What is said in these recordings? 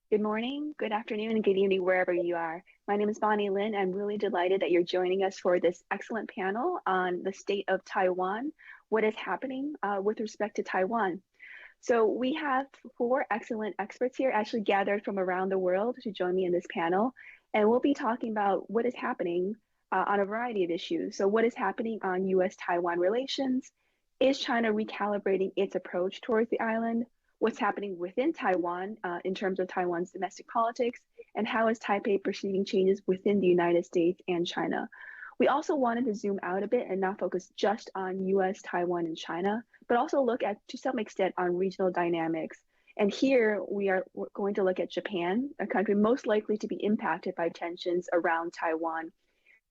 Good morning, good afternoon, and good evening, wherever you are. My name is Bonnie Lin. I'm really delighted that you're joining us for this excellent panel on the state of Taiwan, what is happening with respect to Taiwan. So we have four excellent experts here actually gathered from around the world to join me in this panel, and we'll be talking about what is happening on a variety of issues. So what is happening on U.S. Taiwan relations? Is China recalibrating its approach towards the island? What's happening within Taiwan in terms of Taiwan's domestic politics? And how is Taipei perceiving changes within the United States and China? We also wanted to zoom out a bit and not focus just on US, Taiwan, and China, but also look at, to some extent, on regional dynamics. And here we're going to look at Japan, a country most likely to be impacted by tensions around Taiwan.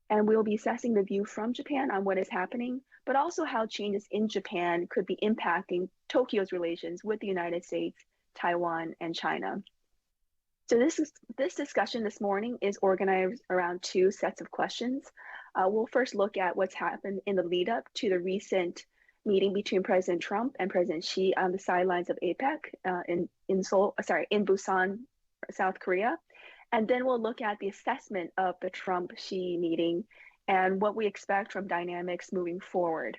And we'll be assessing the view from Japan on what is happening, but also how changes in Japan could be impacting Tokyo's relations with the United States, Taiwan, and China. So this discussion this morning is organized around two sets of questions. We'll first look at what's happened in the lead up to the recent meeting between President Trump and President Xi on the sidelines of APEC in Busan, South Korea. And then we'll look at the assessment of the Trump-Xi meeting and what we expect from dynamics moving forward.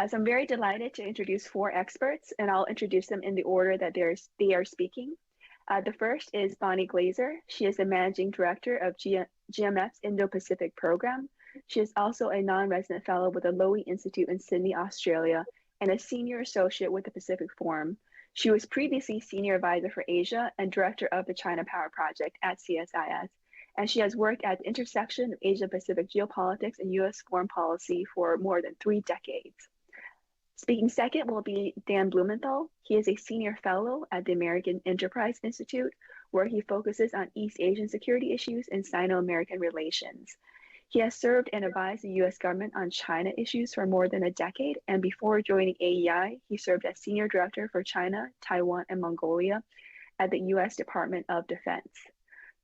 So I'm very delighted to introduce four experts, and I'll introduce them in the order that they are speaking. The first is Bonnie Glaser. She is the Managing Director of GMF's Indo-Pacific program. She is also a non-resident fellow with the Lowy Institute in Sydney, Australia, and a senior associate with the Pacific Forum. She was previously Senior Advisor for Asia and Director of the China Power Project at CSIS, and she has worked at the intersection of Asia-Pacific geopolitics and U.S. foreign policy for more than 3 decades. Speaking second will be Dan Blumenthal. He is a Senior Fellow at the American Enterprise Institute, where he focuses on East Asian security issues and Sino-American relations. He has served and advised the U.S. government on China issues for more than a decade, and before joining AEI, he served as Senior Director for China, Taiwan, and Mongolia at the U.S. Department of Defense.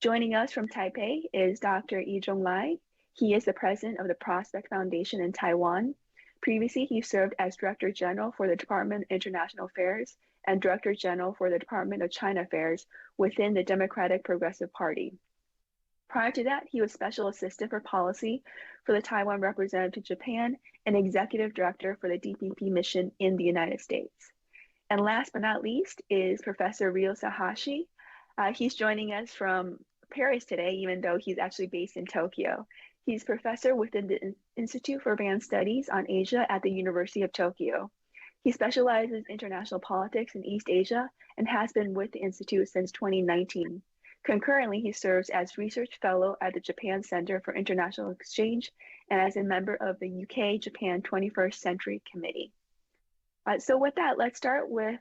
Joining us from Taipei is Dr. I-Chung Lai. He is the President of the Prospect Foundation in Taiwan. Previously, he served as Director General for the Department of International Affairs and Director General for the Department of China Affairs within the Democratic Progressive Party. Prior to that, he was Special Assistant for Policy for the Taiwan Representative to Japan and Executive Director for the DPP mission in the United States. And last but not least is Professor Ryo Sahashi. He's joining us from Paris today, even though he's actually based in Tokyo. He's professor within the Institute for Advanced Studies on Asia at the University of Tokyo. He specializes in international politics in East Asia and has been with the Institute since 2019. Concurrently, he serves as research fellow at the Japan Center for International Exchange and as a member of the UK-Japan 21st Century Committee. So with that, let's start with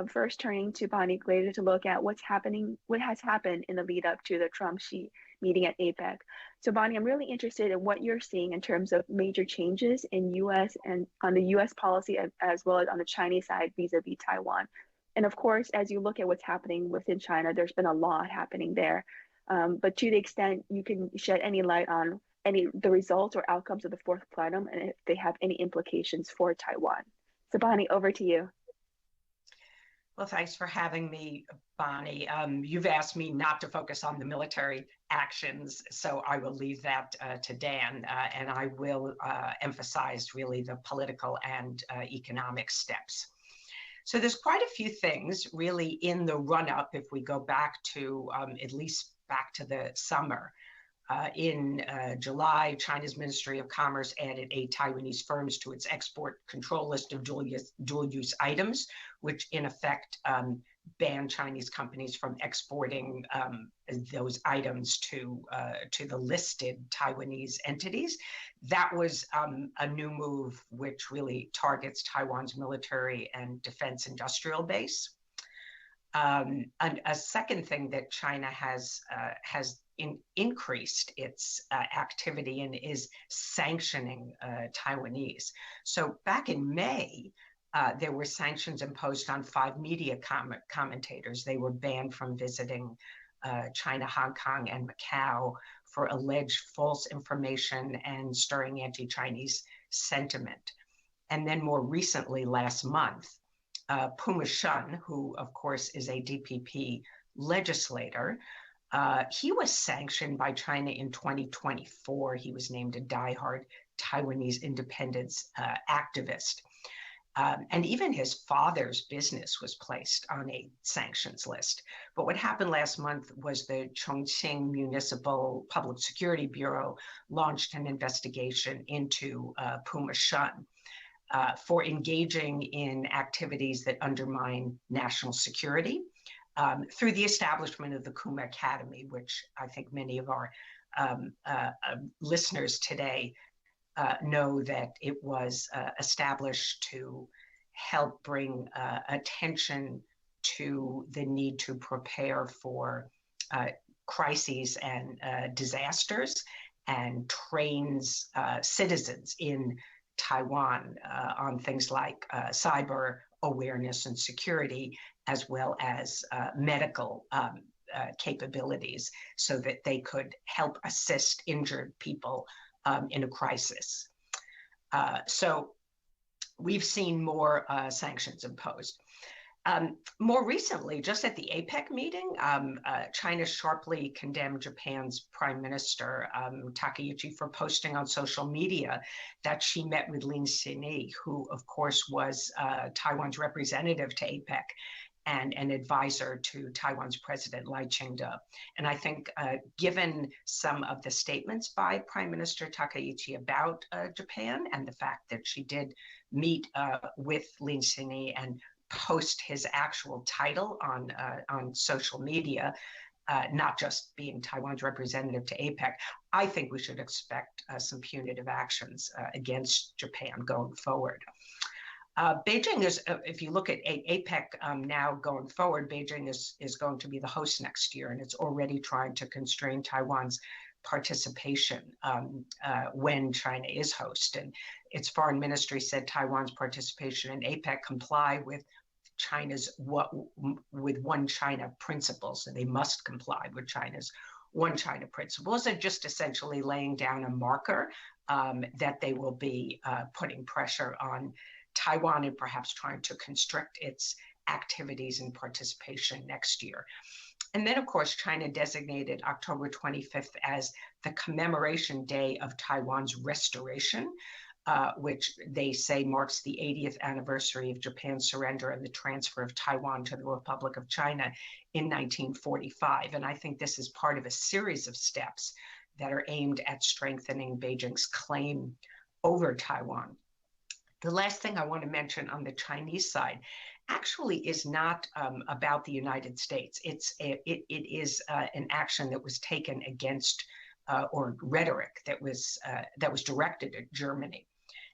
first turning to Bonnie Glaser to look at what has happened in the lead up to the Trump-Xi meeting at APEC. So Bonnie, I'm really interested in what you're seeing in terms of major changes in U.S. and on the U.S. policy as well as on the Chinese side vis-a-vis Taiwan. And of course, as you look at what's happening within China, there's been a lot happening there. But to the extent you can shed any light on the results or outcomes of the fourth plenum and if they have any implications for Taiwan. So Bonnie, over to you. Well, thanks for having me, Bonnie. You've asked me not to focus on the military actions, so I will leave that to Dan, and I will emphasize really the political and economic steps. So there's quite a few things really in the run-up, if we go back to at least back to the summer. In July, China's Ministry of Commerce added 8 Taiwanese firms to its export control list of dual-use items, which in effect banned Chinese companies from exporting those items to the listed Taiwanese entities. That was a new move which really targets Taiwan's military and defense industrial base. And a second thing that China has increased its activity in is sanctioning Taiwanese. So back in May, there were sanctions imposed on 5 media commentators. They were banned from visiting China, Hong Kong, and Macau for alleged false information and stirring anti-Chinese sentiment. And then more recently, last month, Puma Shun, who of course is a DPP legislator. He was sanctioned by China in 2024. He was named a diehard Taiwanese independence activist. And even his father's business was placed on a sanctions list. But what happened last month was the Chongqing Municipal Public Security Bureau launched an investigation into Puma Shun for engaging in activities that undermine national security through the establishment of the Kuma Academy, which I think many of our listeners today know that it was established to help bring attention to the need to prepare for crises and disasters, and trains citizens in Taiwan on things like cyber awareness and security, as well as medical capabilities, so that they could help assist injured people in a crisis. So we've seen more sanctions imposed. More recently, just at the APEC meeting, China sharply condemned Japan's Prime Minister Takeuchi for posting on social media that she met with Lin Xini, who of course was Taiwan's representative to APEC and an advisor to Taiwan's President Lai Ching-te. And I think given some of the statements by Prime Minister Takeuchi about Japan, and the fact that she did meet with Lin Xini and post his actual title on social media, not just being Taiwan's representative to APEC, I think we should expect some punitive actions against Japan going forward. Beijing is, if you look at APEC now going forward, Beijing is going to be the host next year, and it's already trying to constrain Taiwan's participation when China is host. And its foreign ministry said Taiwan's participation in APEC comply with China's One China principles, and they must comply with China's One China principles, and just essentially laying down a marker that they will be putting pressure on Taiwan and perhaps trying to constrict its activities and participation next year. And then, of course, China designated October 25th as the commemoration day of Taiwan's restoration, which they say marks the 80th anniversary of Japan's surrender and the transfer of Taiwan to the Republic of China in 1945. And I think this is part of a series of steps that are aimed at strengthening Beijing's claim over Taiwan. The last thing I want to mention on the Chinese side actually is not about the United States. It is an action that was taken against or rhetoric that was directed at Germany.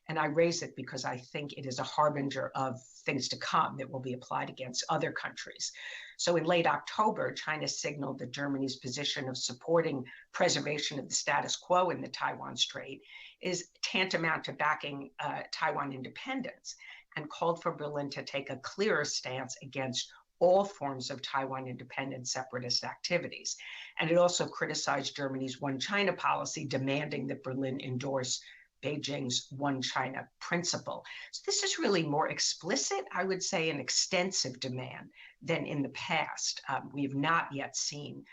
And I raise it because I think it is a harbinger of things to come that will be applied against other countries. So in late October, China signaled that Germany's position of supporting preservation of the status quo in the Taiwan Strait is tantamount to backing Taiwan independence, and called for Berlin to take a clearer stance against all forms of Taiwan independent separatist activities. And it also criticized Germany's One China policy, demanding that Berlin endorse Beijing's One China principle. So this is really more explicit, I would say, an extensive demand than in the past. We have not yet seen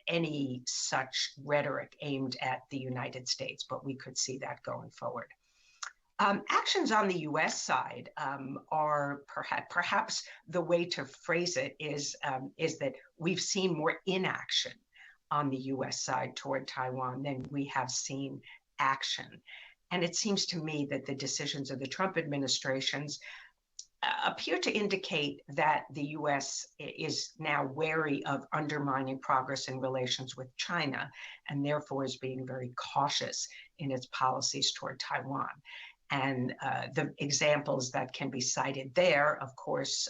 any such rhetoric aimed at the United States, but we could see that going forward. Actions on the U.S. side are perhaps the way to phrase it is that we've seen more inaction on the U.S. side toward Taiwan than we have seen action. And it seems to me that the decisions of the Trump administrations appear to indicate that the U.S. is now wary of undermining progress in relations with China, and therefore is being very cautious in its policies toward Taiwan. And the examples that can be cited there, of course,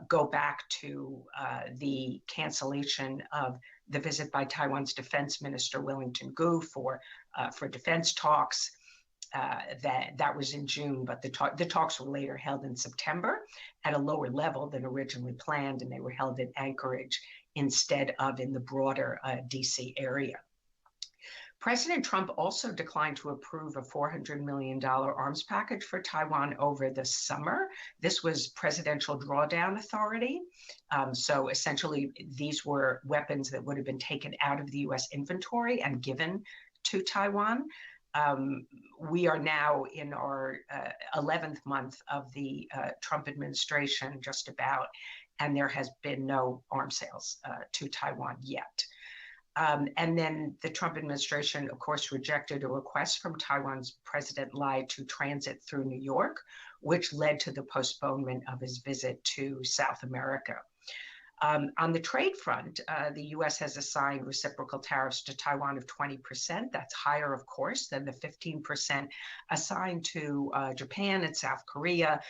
go back to the cancellation of the visit by Taiwan's Defense Minister Wellington Gu for defense talks. That was in June, but the talks were later held in September at a lower level than originally planned, and they were held in Anchorage instead of in the broader DC area. President Trump also declined to approve a $400 million arms package for Taiwan over the summer. This was Presidential Drawdown Authority. So essentially, these were weapons that would have been taken out of the U.S. inventory and given to Taiwan. We are now in our 11th month of the Trump administration, just about, and there has been no arms sales to Taiwan yet. And then the Trump administration, of course, rejected a request from Taiwan's President Lai to transit through New York, which led to the postponement of his visit to South America. On the trade front, the U.S. has assigned reciprocal tariffs to Taiwan of 20%. That's higher, of course, than the 15% assigned to Japan and South Korea.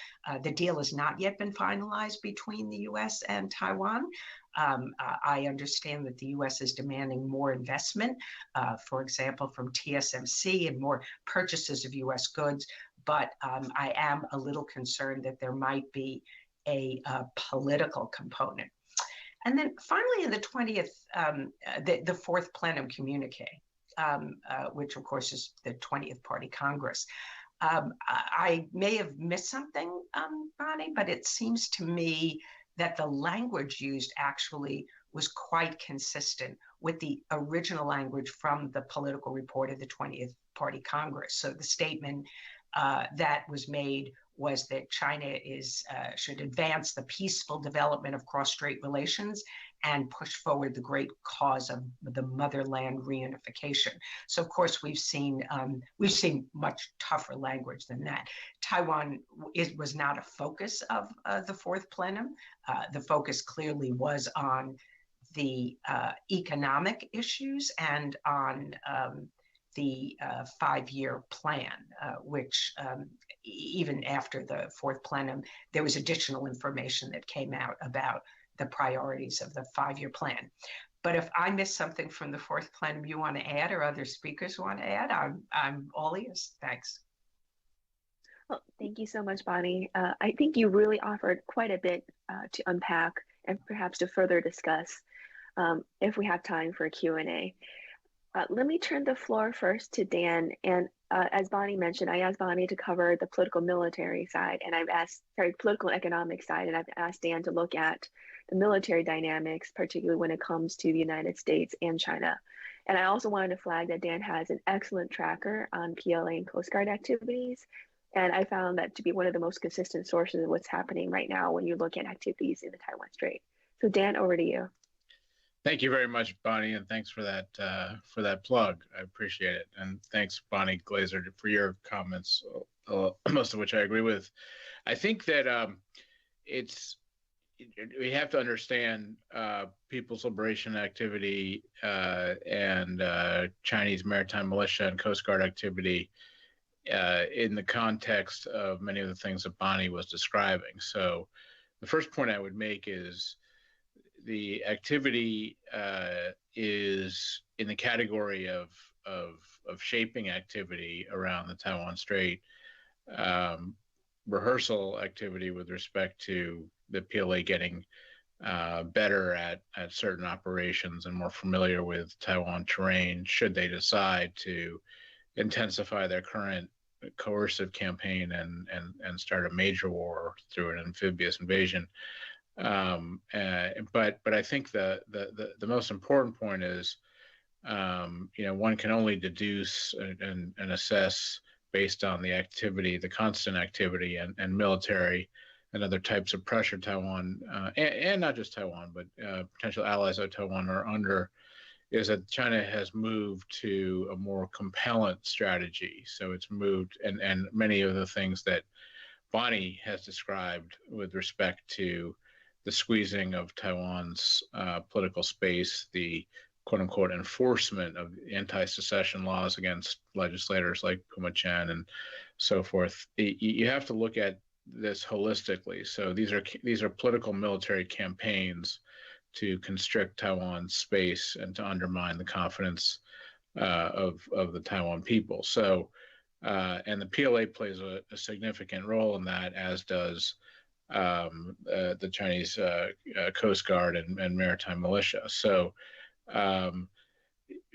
The deal has not yet been finalized between the U.S. and Taiwan. I understand that the U.S. is demanding more investment, for example, from TSMC and more purchases of U.S. goods. But I am a little concerned that there might be a political component. And then finally, in the 20th, the fourth plenum communique, which of course is the 20th Party Congress. I may have missed something, Bonnie, but it seems to me that the language used actually was quite consistent with the original language from the political report of the 20th Party Congress. So the statement that was made was that China should advance the peaceful development of cross-strait relations and push forward the great cause of the motherland reunification. So of course we've seen much tougher language than that. Taiwan was not a focus of the fourth plenum. The focus clearly was on the economic issues and on the 5-year plan, which even after the fourth plenum, there was additional information that came out about the priorities of the 5-year plan. But if I missed something from the fourth plenum you want to add, or other speakers want to add, I'm all ears. Thanks. Well, thank you so much, Bonnie. I think you really offered quite a bit to unpack and perhaps to further discuss if we have time for a Q&A. Let me turn the floor first to Dan. And as Bonnie mentioned, I asked Bonnie to cover the political military side, and political and economic side, and I've asked Dan to look at the military dynamics, particularly when it comes to the United States and China. And I also wanted to flag that Dan has an excellent tracker on PLA and Coast Guard activities. And I found that to be one of the most consistent sources of what's happening right now when you look at activities in the Taiwan Strait. So Dan, over to you. Thank you very much, Bonnie, and thanks for that plug. I appreciate it. And thanks, Bonnie Glaser, for your comments, most of which I agree with. I think that we have to understand People's Liberation Activity and Chinese maritime militia and Coast Guard activity in the context of many of the things that Bonnie was describing. So the first point I would make is the activity is in the category of shaping activity around the Taiwan Strait, rehearsal activity with respect to the PLA getting better at certain operations and more familiar with Taiwan terrain should they decide to intensify their current coercive campaign and start a major war through an amphibious invasion. But I think the most important point is, one can only deduce and assess based on the activity, the constant activity and military and other types of pressure Taiwan, and not just Taiwan, but potential allies of Taiwan are under, is that China has moved to a more compellent strategy. So it's moved, and many of the things that Bonnie has described with respect to the squeezing of Taiwan's political space, the quote-unquote enforcement of anti-secession laws against legislators like Puma Chen and so forth. You have to look at this holistically. So these are political military campaigns to constrict Taiwan's space and to undermine the confidence of the Taiwan people. So, and the PLA plays a significant role in that, as does the Chinese Coast Guard and maritime militia. So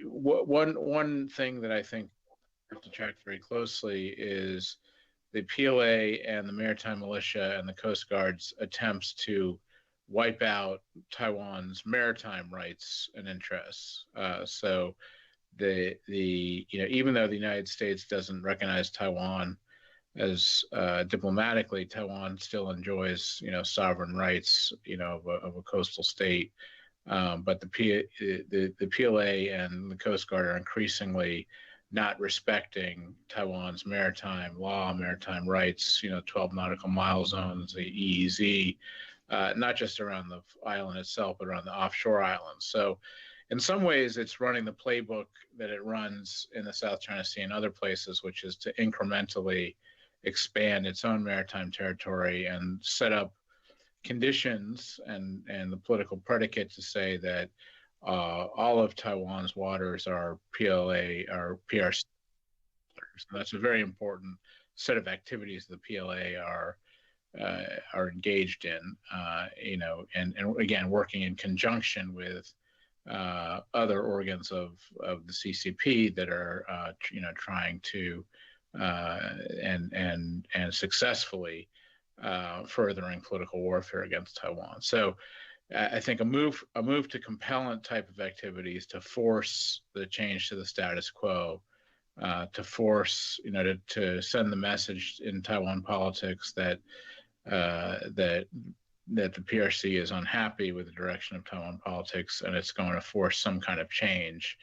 one thing that I think we have to track very closely is the PLA and the maritime militia and the Coast Guard's attempts to wipe out Taiwan's maritime rights and interests. So even though the United States doesn't recognize Taiwan as diplomatically, Taiwan still enjoys sovereign rights of a coastal state. But the PLA and the Coast Guard are increasingly not respecting Taiwan's maritime law, maritime rights, 12 nautical mile zones, the EEZ, not just around the island itself, but around the offshore islands. So in some ways, it's running the playbook that it runs in the South China Sea and other places, which is to incrementally expand its own maritime territory and set up conditions and the political predicate to say that all of Taiwan's waters are PLA or PRC. So that's a very important set of activities the PLA are engaged in, and again working in conjunction with other organs of the CCP that are trying to and successfully furthering political warfare against Taiwan. So I think a move to compellent type of activities to force the change to the status quo, to force to send the message in Taiwan politics that the PRC is unhappy with the direction of Taiwan politics and it's going to force some kind of change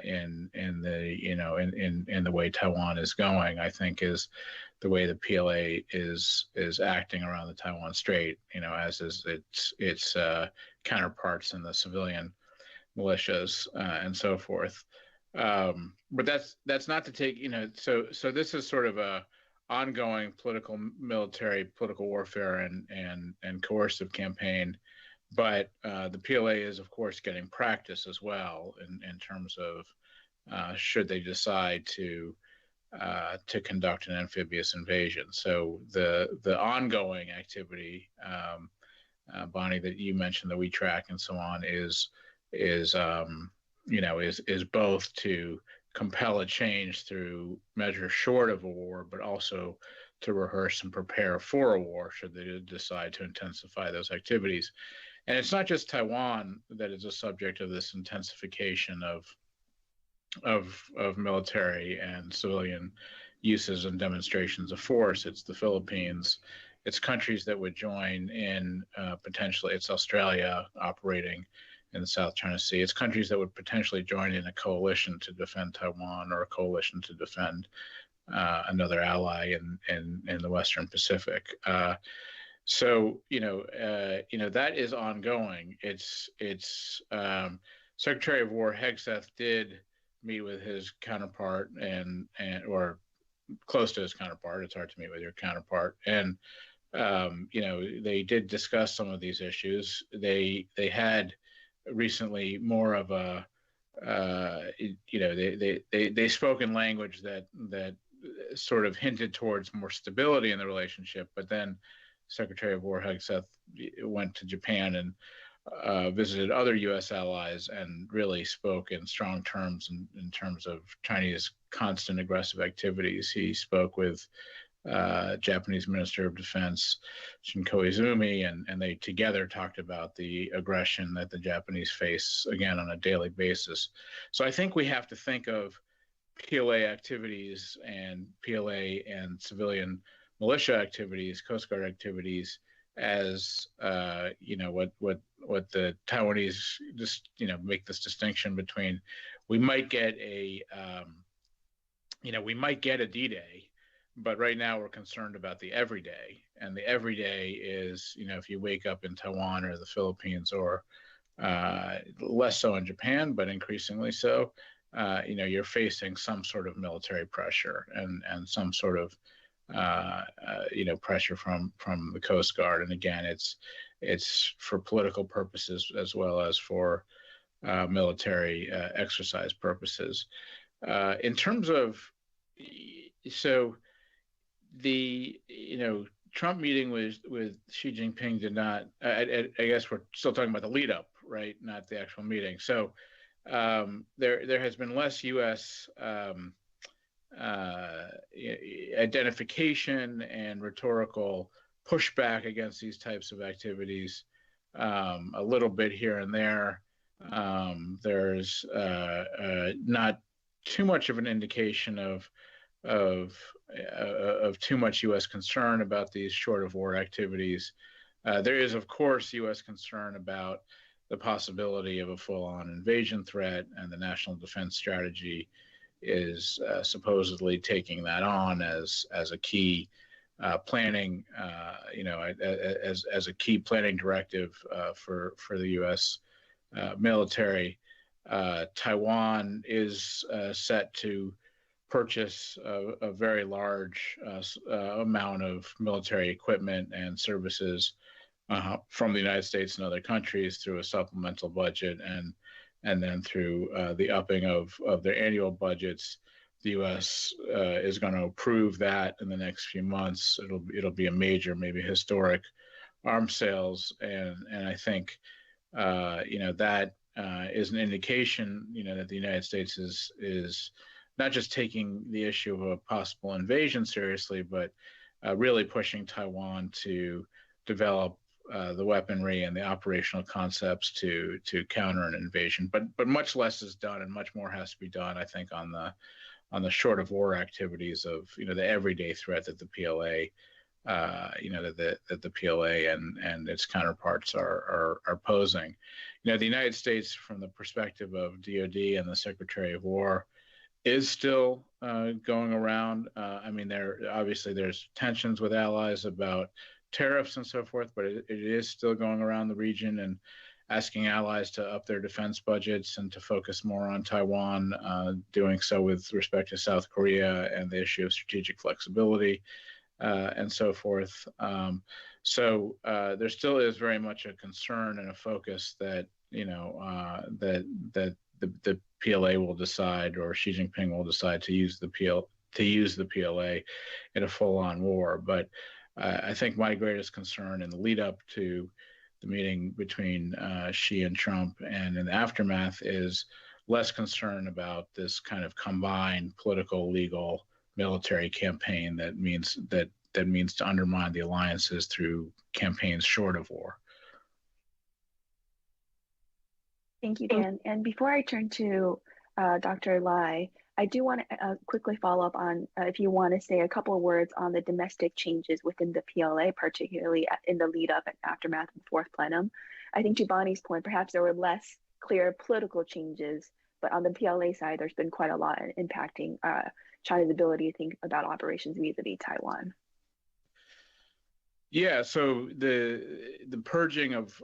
in the way Taiwan is going, I think is the way the PLA is acting around the Taiwan Strait, as is its counterparts in the civilian militias and so forth. But that's not to take, so this is sort of a ongoing military political warfare and coercive campaign. But the PLA is, of course, getting practice as well in terms of should they decide to conduct an amphibious invasion. So the ongoing activity, Bonnie, that you mentioned that we track and so on is both to compel a change through measures short of a war, but also to rehearse and prepare for a war should they decide to intensify those activities. And it's not just Taiwan that is a subject of this intensification of military and civilian uses and demonstrations of force. It's the Philippines. It's countries that would join in potentially. It's Australia operating in the South China Sea. It's countries that would potentially join in a coalition to defend Taiwan or a coalition to defend another ally in the Western Pacific. So that is ongoing. It's Secretary of War Hegseth did meet with his counterpart or close to his counterpart. It's hard to meet with your counterpart, and they did discuss some of these issues. They had recently more of a they spoke in language that sort of hinted towards more stability in the relationship, but then Secretary of War Hegseth went to Japan and visited other U.S. allies and really spoke in strong terms in terms of Chinese constant aggressive activities. He spoke with Japanese Minister of Defense Shin Koizumi, and they together talked about the aggression that the Japanese face, again, on a daily basis. So I think we have to think of PLA activities and PLA and civilian militia activities, Coast Guard activities, as what the Taiwanese just make this distinction between we might get a D-Day, but right now we're concerned about the everyday, and the everyday is if you wake up in Taiwan or the Philippines or less so in Japan, but increasingly so, you're facing some sort of military pressure and some sort of pressure from the Coast Guard. And again, it's for political purposes as well as for military exercise purposes. In terms of, so the Trump meeting with Xi Jinping did not. I guess we're still talking about the lead up, right? Not the actual meeting. So there has been less U.S. Identification and rhetorical pushback against these types of activities, a little bit here and there. There's not too much of an indication of too much U.S. concern about these short of war activities. There is, of course, U.S. concern about the possibility of a full-on invasion threat, and the National Defense Strategy is supposedly taking that on as a key planning, as a key planning directive for the U.S. Military. Taiwan is set to purchase a very large amount of military equipment and services from the United States and other countries through a supplemental budget, and then through the upping of their annual budgets. The U.S. is going to approve that in the next few months. It'll be a major, maybe historic arms sales, and I think that is an indication that the United States is not just taking the issue of a possible invasion seriously, but really pushing Taiwan to develop the weaponry and the operational concepts to counter an invasion. But much less is done, and much more has to be done, I think, on the short of war activities of the everyday threat that the PLA that the PLA and its counterparts are posing. The United States, from the perspective of DoD and the Secretary of War, is still going around. There's tensions with allies about tariffs and so forth, but it is still going around the region and asking allies to up their defense budgets and to focus more on Taiwan, doing so with respect to South Korea and the issue of strategic flexibility and so forth. So there still is very much a concern and a focus that the PLA will decide, or Xi Jinping will decide to use the PLA in a full-on war. But I think my greatest concern in the lead up to the meeting between Xi and Trump, and in the aftermath, is less concern about this kind of combined political, legal, military campaign that means to undermine the alliances through campaigns short of war. Thank you, Dan. And before I turn to Dr. Lai, I do want to quickly follow up on if you want to say a couple of words on the domestic changes within the PLA, particularly in the lead up and aftermath of the fourth plenum. I think to Bonnie's point, perhaps there were less clear political changes, but on the PLA side, there's been quite a lot impacting China's ability to think about operations vis-a-vis Taiwan. Yeah, so the purging of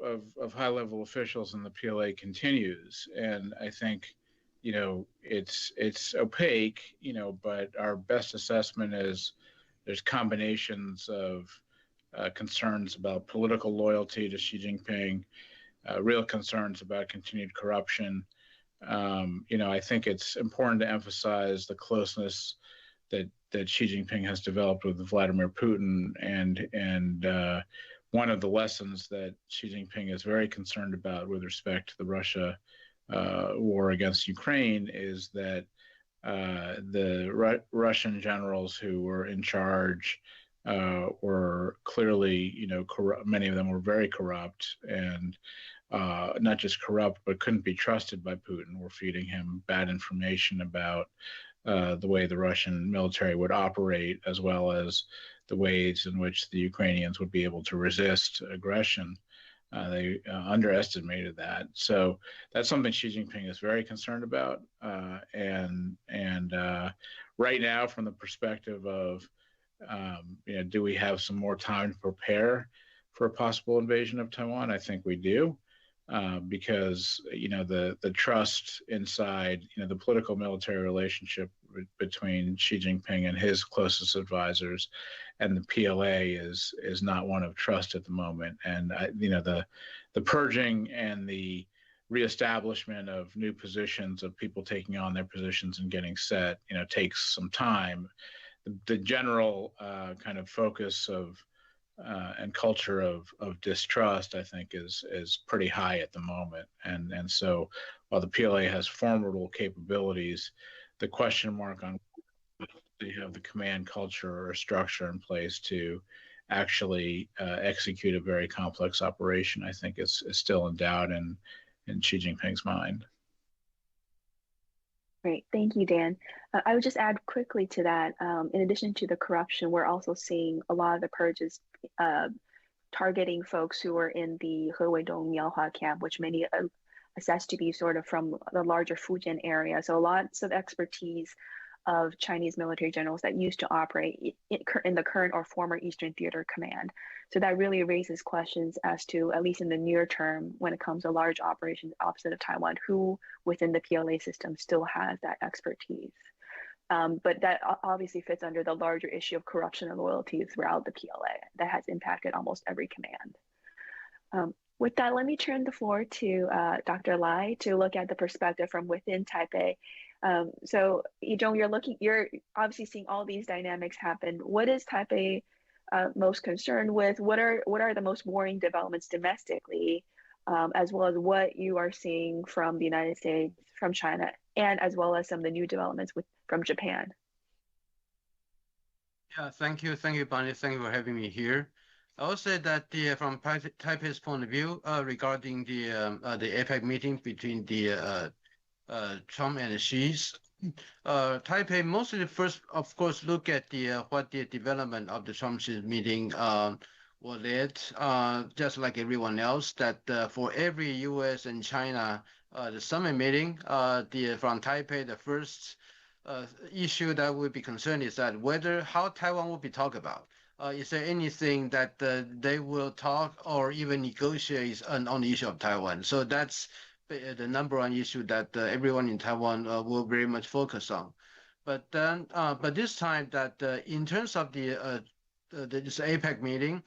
high-level officials in the PLA continues, and I think it's opaque, but our best assessment is there's combinations of concerns about political loyalty to Xi Jinping, real concerns about continued corruption. I think it's important to emphasize the closeness that Xi Jinping has developed with Vladimir Putin, and one of the lessons that Xi Jinping is very concerned about with respect to the Russia war against Ukraine is that the Russian generals who were in charge were clearly, many of them were very corrupt, and not just corrupt, but couldn't be trusted by Putin, were feeding him bad information about the way the Russian military would operate, as well as the ways in which the Ukrainians would be able to resist aggression. They underestimated that. So that's something Xi Jinping is very concerned about. And right now, from the perspective of, do we have some more time to prepare for a possible invasion of Taiwan? I think we do. Because the trust inside the political military relationship between Xi Jinping and his closest advisors and the PLA is not one of trust at the moment, and the purging and the reestablishment of new positions, of people taking on their positions and getting set takes some time. The general kind of focus of and culture of distrust, I think, is pretty high at the moment, and so while the PLA has formidable capabilities, the question mark on they have the command culture or structure in place to actually execute a very complex operation, I think is still in doubt in Xi Jinping's mind. Great, thank you, Dan. I would just add quickly to that, in addition to the corruption, we're also seeing a lot of the purges targeting folks who are in the Heweidong Miaohua camp, which many assess to be sort of from the larger Fujian area. So lots of expertise of Chinese military generals that used to operate in the current or former Eastern Theater Command. So that really raises questions as to, at least in the near term, when it comes to large operations opposite of Taiwan, who within the PLA system still has that expertise. But that obviously fits under the larger issue of corruption and loyalty throughout the PLA that has impacted almost every command. With that, let me turn the floor to Dr. Lai to look at the perspective from within Taipei. So, I-Chung, you're obviously seeing all these dynamics happen. What is Taipei most concerned with? What are the most worrying developments domestically, as well as what you are seeing from the United States, from China, and as well as some of the new developments from Japan? Yeah, thank you, Bonnie. Thank you for having me here. I would say that from Taipei's point of view, regarding the APEC meeting between the Trump and Xi's, Taipei mostly first, of course, look at what the development of the Trump-Xi meeting will lead, just like everyone else, that for every U.S. and China the summit meeting, from Taipei, the first issue that would be concerned is that how Taiwan will be talked about. Is there anything that they will talk or even negotiate on the issue of Taiwan? So that's the number one issue that everyone in Taiwan will very much focus on. But this time that in terms of this APEC meeting,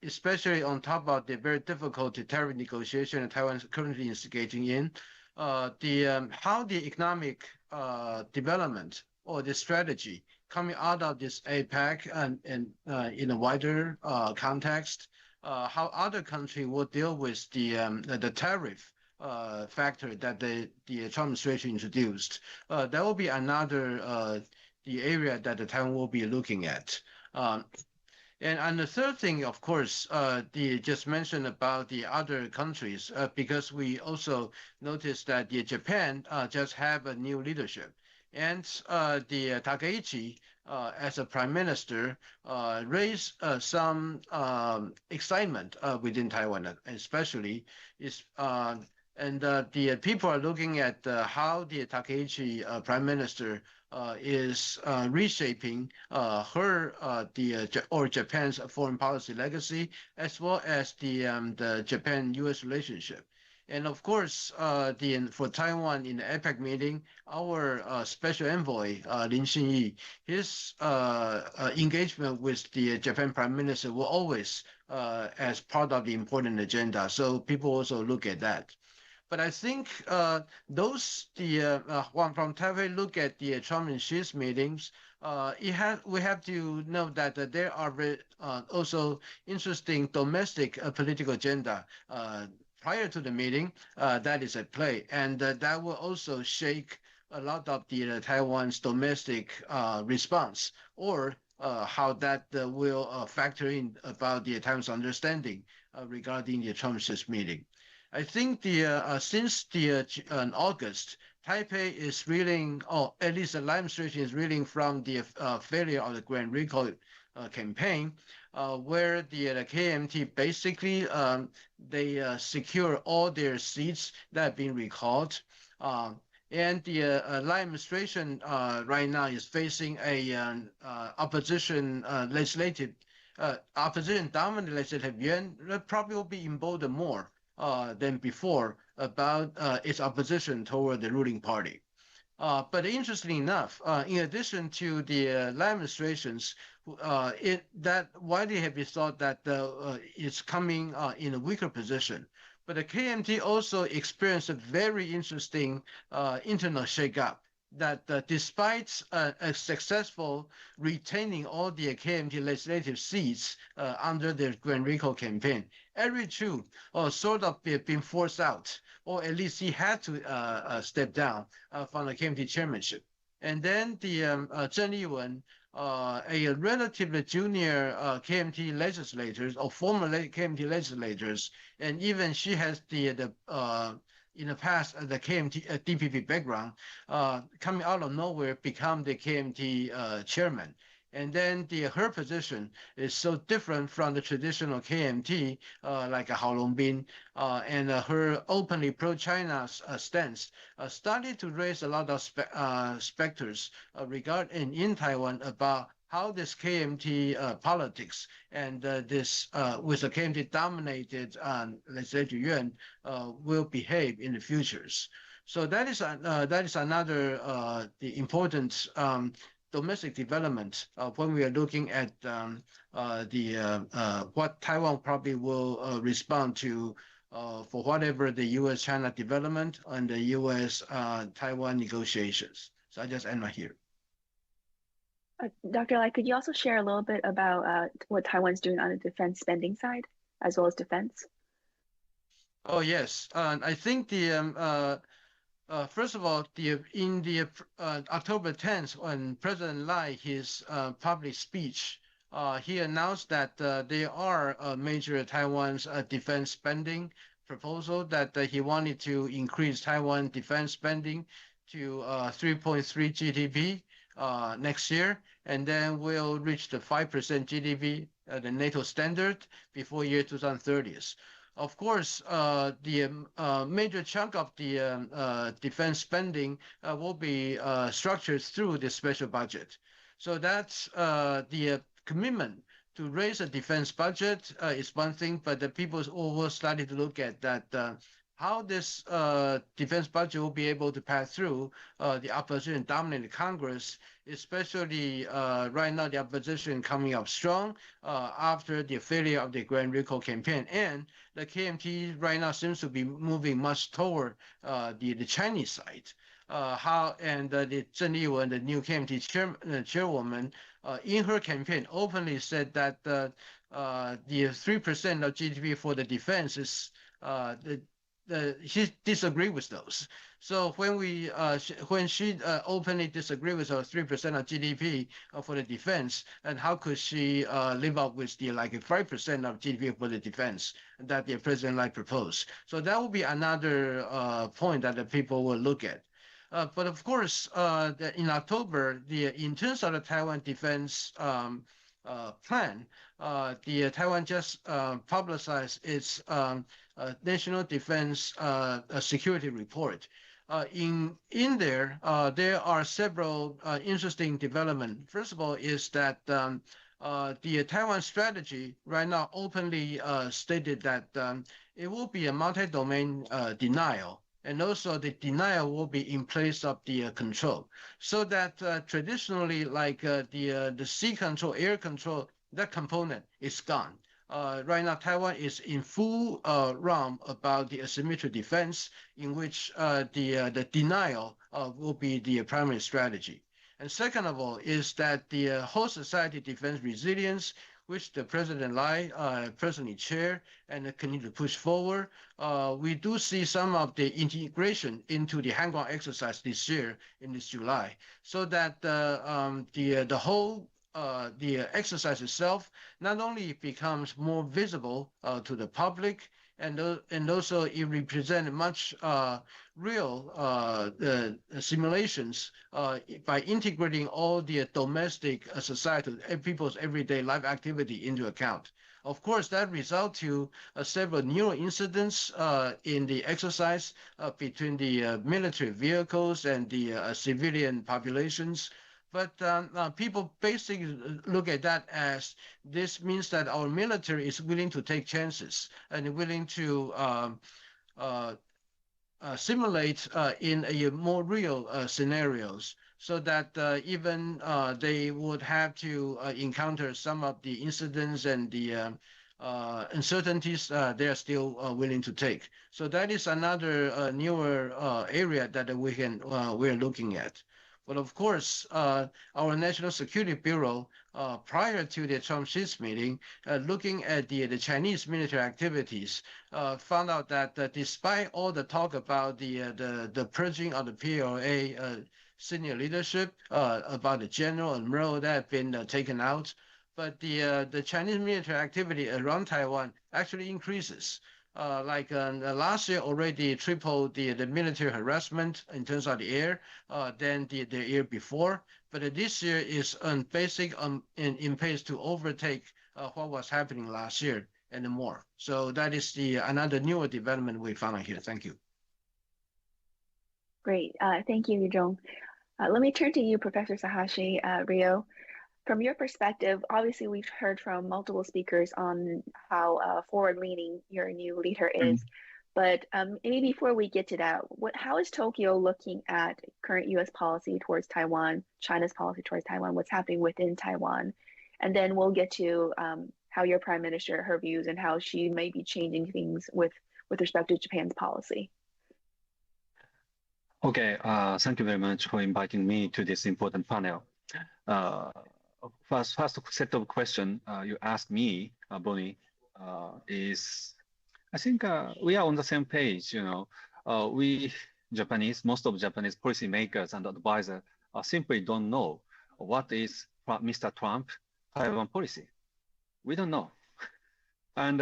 especially on top of the very difficult tariff negotiation that Taiwan is currently engaging in, how the economic development or the strategy coming out of this APEC and in a wider context, how other countries will deal with the tariff factor that the Trump administration introduced. That will be another the area that the Taiwan will be looking at. And the third thing, of course, just mentioned about the other countries, because we also noticed that Japan just have a new leadership. And the Takaichi, as a prime minister, raised some excitement within Taiwan, especially. The people are looking at how the Takaichi prime minister is reshaping Japan's foreign policy legacy, as well as the Japan-U.S. relationship. And of course, for Taiwan in the APEC meeting, our special envoy, Lin Xinyi, his engagement with the Japan Prime Minister will always as part of the important agenda. So people also look at that. But I think one from Taipei look at the Trump and Xi's meetings, we have to know that there are also interesting domestic political agenda prior to the meeting that is at play, and that will also shake a lot of the Taiwan's domestic response, or how that will factor in about the Taiwan's understanding regarding the Trump-Xi meeting. I think since in August, Taipei is reeling, or at least the Lai administration is reeling from the failure of the Grand Recall campaign, where the KMT basically they secure all their seats that have been recalled, and the Lai administration right now is facing a opposition dominant legislative yuan that probably will be emboldened more than before about its opposition toward the ruling party. But interestingly enough, in addition to the Lai administrations, that widely have been thought that it's coming in a weaker position. But the KMT also experienced a very interesting internal shakeup. That despite a successful retaining all the KMT legislative seats under the Grand Recall campaign, every troop sort of been forced out, or at least he had to step down from the KMT chairmanship. And then the Zheng Liwen, a relatively junior KMT legislators or former KMT legislators, and even she has the in the past the KMT DPP background, coming out of nowhere become the KMT chairman. And then her position is so different from the traditional KMT, like Hao Longbin, and her openly pro-China stance started to raise a lot of specters in Taiwan about how this KMT politics and this with the KMT dominated legislative yuan will behave in the futures. So that is another the important domestic development when we are looking at what Taiwan probably will respond to for whatever the U.S. China development and the U.S. Taiwan negotiations. So I just end right here. Dr. Lai, could you also share a little bit about what Taiwan's doing on the defense spending side, as well as defense? Oh, yes. I think the first of all, in the October 10th, when President Lai, his public speech, he announced that there are major Taiwan's defense spending proposal that he wanted to increase Taiwan defense spending to 3.3 GDP next year, and then we'll reach the 5% GDP, the NATO standard, before year 2030. Of course, the major chunk of the defense spending will be structured through the special budget. So that's the commitment to raise the defense budget is one thing, but the people will started to look at that how this defense budget will be able to pass through the opposition dominated Congress, especially right now the opposition coming up strong after the failure of the Grand Recall campaign, and the KMT right now seems to be moving much toward the Chinese side. The Zheng Liwen, the new KMT chairwoman, in her campaign openly said that the 3% of GDP for the defense is she disagreed with those. So when she openly disagreed with her 3% of GDP for the defense, and how could she live up with the like 5% of GDP for the defense that the President Lai proposed? So that will be another point that the people will look at. But of course, in October, in terms of the Taiwan defense plan, the Taiwan just publicized its National Defense Security Report. In there, there are several interesting developments. First of all, is that the Taiwan strategy right now openly stated that it will be a multi-domain denial. And also the denial will be in place of the control. So that traditionally, like the sea control, air control, that component is gone. Right now, Taiwan is in full realm about the asymmetric defense, in which the denial will be the primary strategy. And second of all, is that the whole society defense resilience, which the President Lai personally chair and continue to push forward. We do see some of the integration into the Hangguang exercise this year in this July, so that the whole the exercise itself not only becomes more visible to the public, and also it represents much real simulations by integrating all the domestic societal people's everyday life activity into account. Of course, that result to several new incidents in the exercise between the military vehicles and the civilian populations. But people basically look at that as this means that our military is willing to take chances and willing to simulate in a more real scenarios, so that even they would have to encounter some of the incidents and the uncertainties they are still willing to take. So that is another newer area that we're looking at. But of course, our National Security Bureau, prior to the Trump-Xi meeting, looking at the Chinese military activities, found out that despite all the talk about the purging of the PLA senior leadership, about the general and admiral that have been taken out, but the Chinese military activity around Taiwan actually increases. Last year already tripled the military harassment in terms of the air than the year before. But this year is in pace to overtake what was happening last year and more. So that is another newer development we found out here. Thank you. Great. Thank you, I-Chung. Let me turn to you, Professor Sahashi. Ryo, from your perspective, obviously we've heard from multiple speakers on how forward-leaning your new leader is, but maybe before we get to that, how is Tokyo looking at current U.S. policy towards Taiwan, China's policy towards Taiwan, what's happening within Taiwan, and then we'll get to how your Prime Minister, her views, and how she may be changing things with respect to Japan's policy. Okay, thank you very much for inviting me to this important panel. First set of questions you asked me, Bonnie, is I think we are on the same page. We Japanese, most of Japanese policymakers and advisors simply don't know what is Mr. Trump Taiwan policy. We don't know, and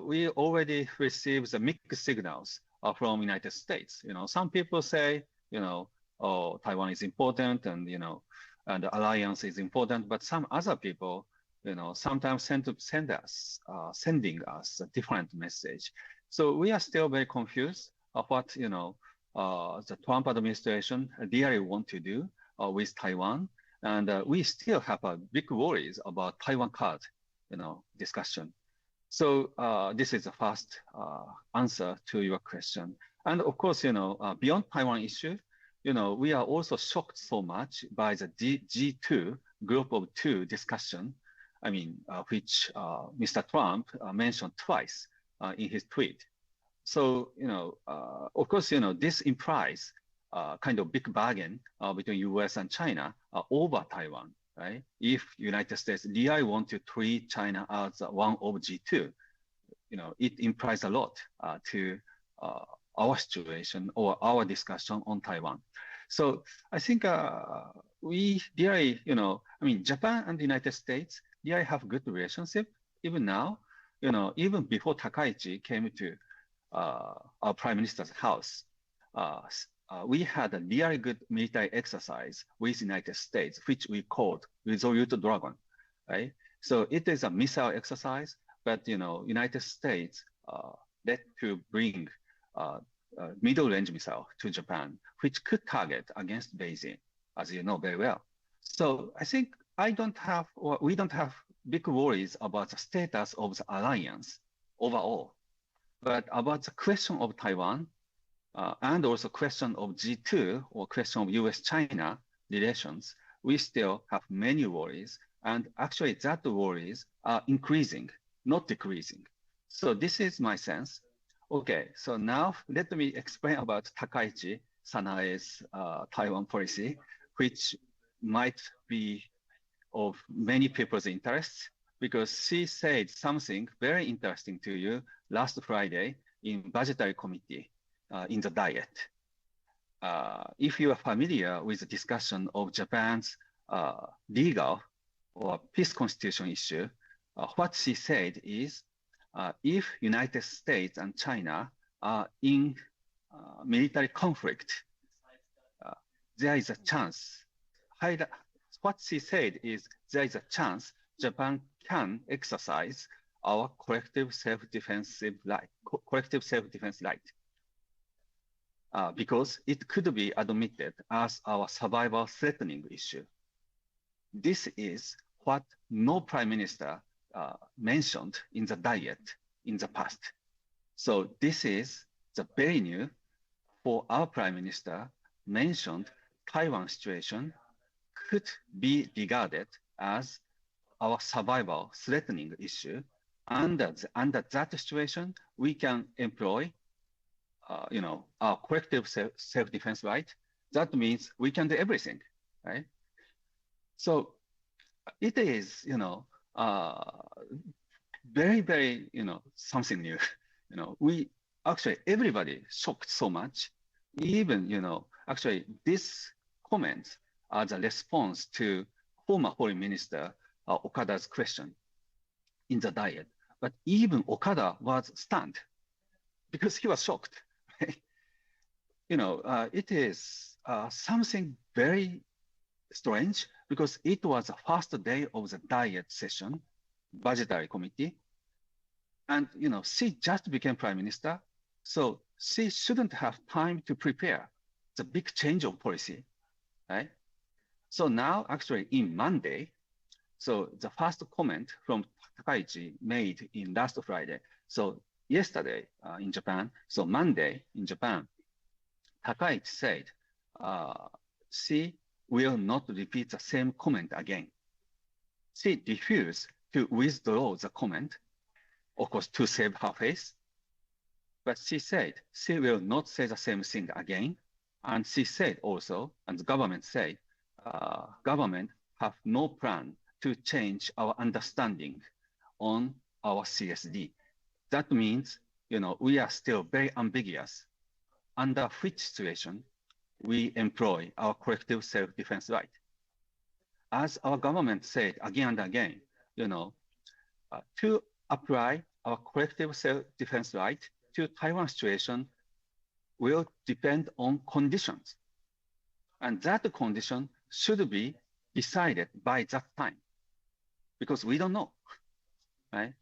we already received the mixed signals from United States. Some people say, oh, Taiwan is important, and and the alliance is important, but some other people, sometimes sending us a different message. So we are still very confused of what the Trump administration really want to do with Taiwan, and we still have big worries about Taiwan card, discussion. So this is the first answer to your question. And of course, beyond Taiwan issue, we are also shocked so much by the G2 group of two discussion, which Mr. Trump mentioned twice in his tweet. So, of course, this implies kind of big bargain between US and China over Taiwan, right? If United States really want to treat China as one of G2, it implies a lot to our situation or our discussion on Taiwan. So I think we really, Japan and the United States, really have good relationship even now, even before Takaichi came to our Prime Minister's house. We had a really good military exercise with the United States, which we called Resolute Dragon, right? So it is a missile exercise, but United States led to bring middle-range missile to Japan, which could target against Beijing, as you know very well. So I think we don't have big worries about the status of the alliance overall, but about the question of Taiwan and also question of G2 or question of US-China relations, we still have many worries, and actually that worries are increasing, not decreasing. So this is my sense. Okay, so now let me explain about Takaichi Sanae's Taiwan policy, which might be of many people's interest, because she said something very interesting to you last Friday in budgetary committee in the diet. If you are familiar with the discussion of Japan's legal or peace constitution issue, what she said is, if United States and China are in military conflict, there is a chance. What she said is there is a chance Japan can exercise our collective self-defense right, because it could be admitted as our survival threatening issue. This is what no prime minister mentioned in the diet in the past. So this is the very new for our prime minister mentioned Taiwan situation could be regarded as our survival threatening issue. Under that situation, we can employ our collective self-defense right. That means we can do everything. right? So it is, very, very, something new. We actually, everybody shocked so much. Even, actually this comment as a response to former Foreign Minister Okada's question in the diet. But even Okada was stunned because he was shocked. It is something very strange because it was the first day of the diet session, budgetary committee. And, she just became prime minister. So she shouldn't have time to prepare the big change of policy, right? So now actually in Monday, so the first comment from Takaichi made in last Friday. So yesterday in Japan, so Monday in Japan, Takaichi said, she will not repeat the same comment again. She refused to withdraw the comment, of course, to save her face. But she said she will not say the same thing again. And she said also, and the government said, government have no plan to change our understanding on our CSD. That means, we are still very ambiguous under which situation we employ our collective self-defense right. As our government said again and again, to apply our collective self-defense right to Taiwan situation will depend on conditions. And that condition should be decided by that time because we don't know, right?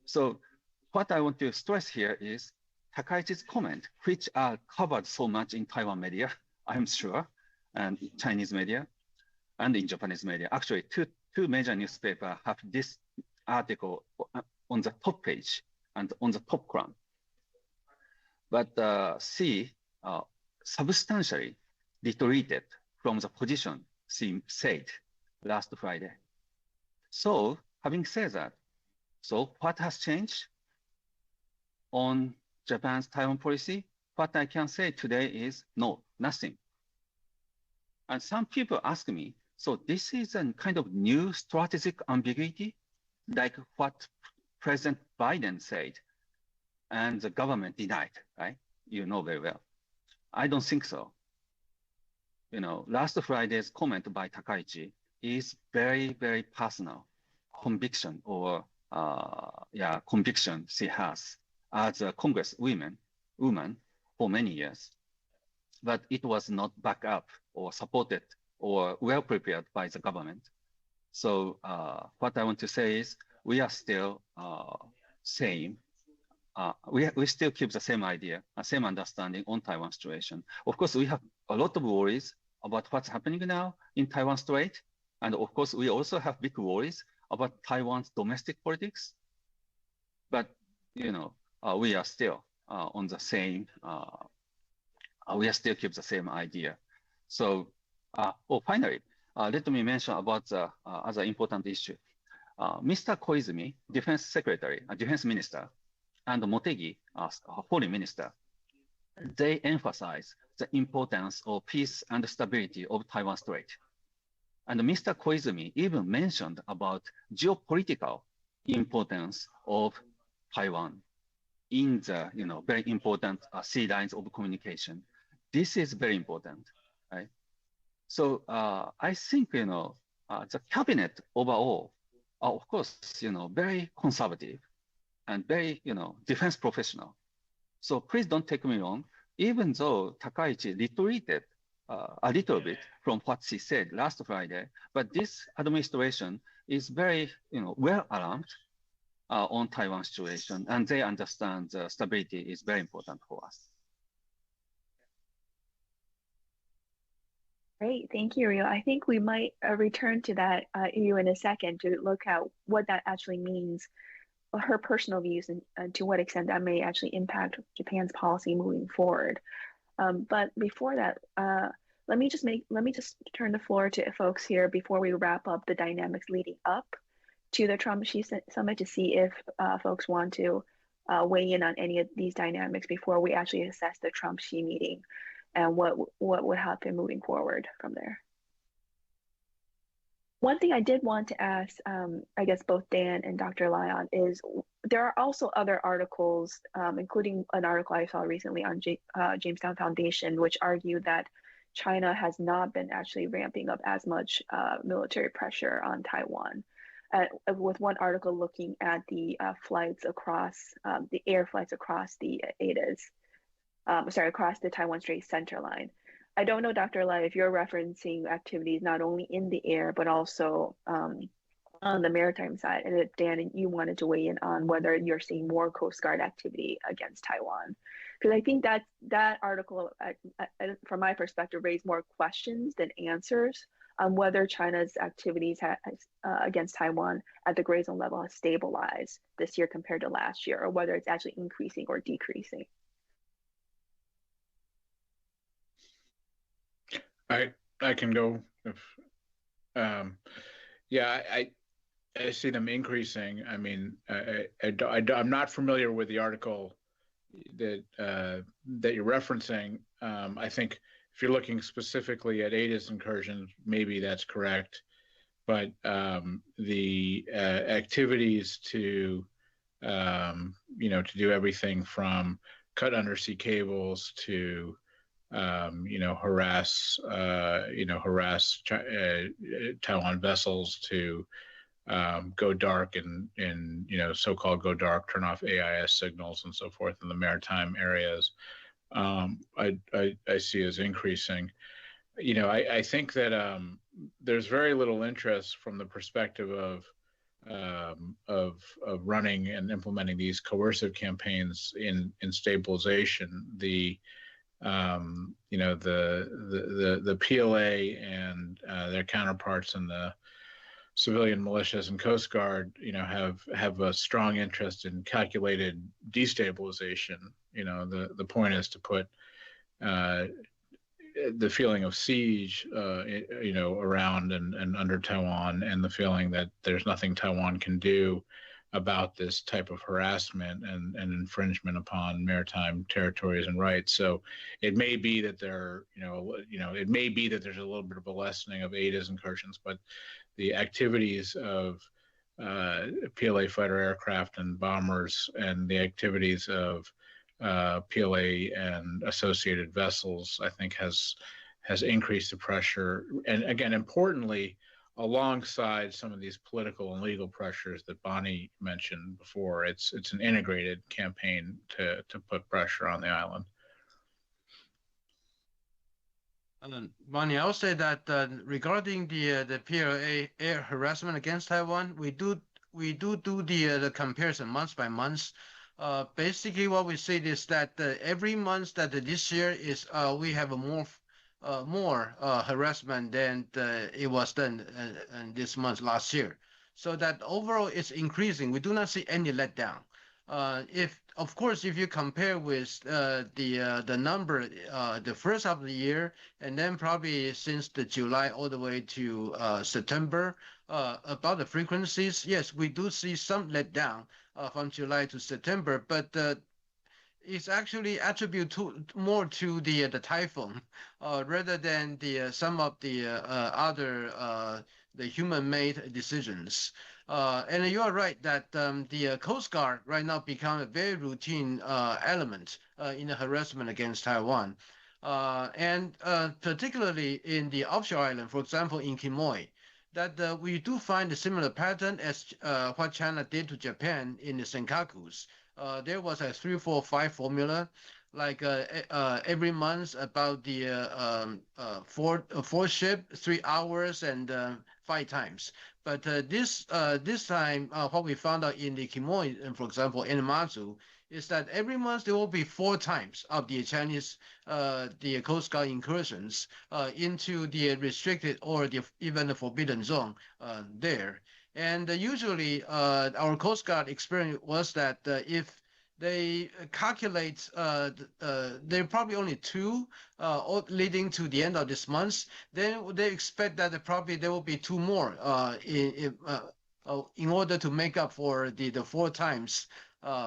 So what I want to stress here is Takaichi's comment, which are covered so much in Taiwan media, I'm sure, and Chinese media, and in Japanese media. Actually, two major newspapers have this article on the top page and on the top column. But she substantially retreated from the position she said last Friday. So having said that, so what has changed on Japan's Taiwan policy? What I can say today is no, nothing. And some people ask me, so this is a kind of new strategic ambiguity, like what President Biden said, and the government denied, right? You know very well. I don't think so. Last Friday's comment by Takaichi is very, very personal conviction or conviction she has as a congresswoman for many years. But it was not backed up or supported or well prepared by the government. So what I want to say is we are still same. We still keep the same idea, same understanding on Taiwan situation. Of course, we have a lot of worries about what's happening now in Taiwan Strait. And of course, we also have big worries about Taiwan's domestic politics. But, we are still on the same, we are still keep the same idea. So, finally, let me mention about the other important issue. Mr. Koizumi, Defense Secretary, Defense Minister, and Motegi, Foreign Minister, they emphasize the importance of peace and stability of Taiwan Strait. And Mr. Koizumi even mentioned about geopolitical importance of Taiwan in the very important sea lines of communication. This is very important, right? So I think the cabinet overall are of course very conservative and very defense professional. So please don't take me wrong. Even though Takaichi retreated a little bit from what she said last Friday, but this administration is very well alarmed on Taiwan situation, and they understand the stability is very important for us. Great, thank you, Ryo. I think we might return to that you in a second to look at what that actually means, her personal views, and to what extent that may actually impact Japan's policy moving forward. But before that, let me just turn the floor to folks here before we wrap up the dynamics leading up to the Trump-Xi summit to see if folks want to weigh in on any of these dynamics before we actually assess the Trump-Xi meeting and what would happen moving forward from there. One thing I did want to ask, I guess both Dan and Dr. Lyon, is there are also other articles, including an article I saw recently on Jamestown Foundation, which argue that China has not been actually ramping up as much military pressure on Taiwan. With one article looking at the flights across the air flights across the across the Taiwan Strait center line. I don't know, Dr. Lai, if you're referencing activities not only in the air, but also on the maritime side. And if Dan, you wanted to weigh in on whether you're seeing more Coast Guard activity against Taiwan. Because I think that article, from my perspective, raised more questions than answers on whether China's activities against Taiwan at the gray zone level has stabilized this year compared to last year, or whether it's actually increasing or decreasing. I can go. Yeah, I see them increasing. I mean, I'm not familiar with the article that you're referencing. I think if you're looking specifically at ATIS incursions, maybe that's correct. But the activities to to do everything from cut undersea cables to harass Taiwan vessels, to go dark and so-called go dark, turn off AIS signals and so forth in the maritime areas. I see as increasing. I think that there's very little interest from the perspective of running and implementing these coercive campaigns in stabilization. The PLA and their counterparts in the civilian militias and Coast Guard, have a strong interest in calculated destabilization. The point is to put the feeling of siege, around and under Taiwan, and the feeling that there's nothing Taiwan can do about this type of harassment and infringement upon maritime territories and rights. So it may be that it may be that there's a little bit of a lessening of ATIS incursions, but the activities of PLA fighter aircraft and bombers and the activities of PLA and associated vessels, I think has increased the pressure. And again, importantly, alongside some of these political and legal pressures that Bonnie mentioned before, it's an integrated campaign to put pressure on the island. Bonnie, I'll say that regarding the PLA air harassment against Taiwan, we do the comparison month by month. Basically, what we see is that every month that this year is we have a more harassment than it was done this month last year. So that overall it's increasing. We do not see any letdown. Of course, if you compare with the number the first half of the year, and then probably since the July all the way to September, about the frequencies, yes, we do see some letdown from July to September, but it's actually attributed more to the typhoon rather than some of the other the human-made decisions. And you are right that the Coast Guard right now become a very routine element in the harassment against Taiwan. And particularly in the offshore island, for example, in Quemoy, that we do find a similar pattern as what China did to Japan in the Senkakus. There was a 3-4-5 formula, like every month about the four ship, 3 hours and 5 times. But this time, what we found out in the Quemoy, for example, in Matsu, is that every month there will be 4 times of the Chinese, the Coast Guard incursions into the restricted or even the forbidden zone there. And usually our Coast Guard experience was that if they calculate there are probably only 2 leading to the end of this month, then they expect that there will be 2 more in order to make up for the 4 times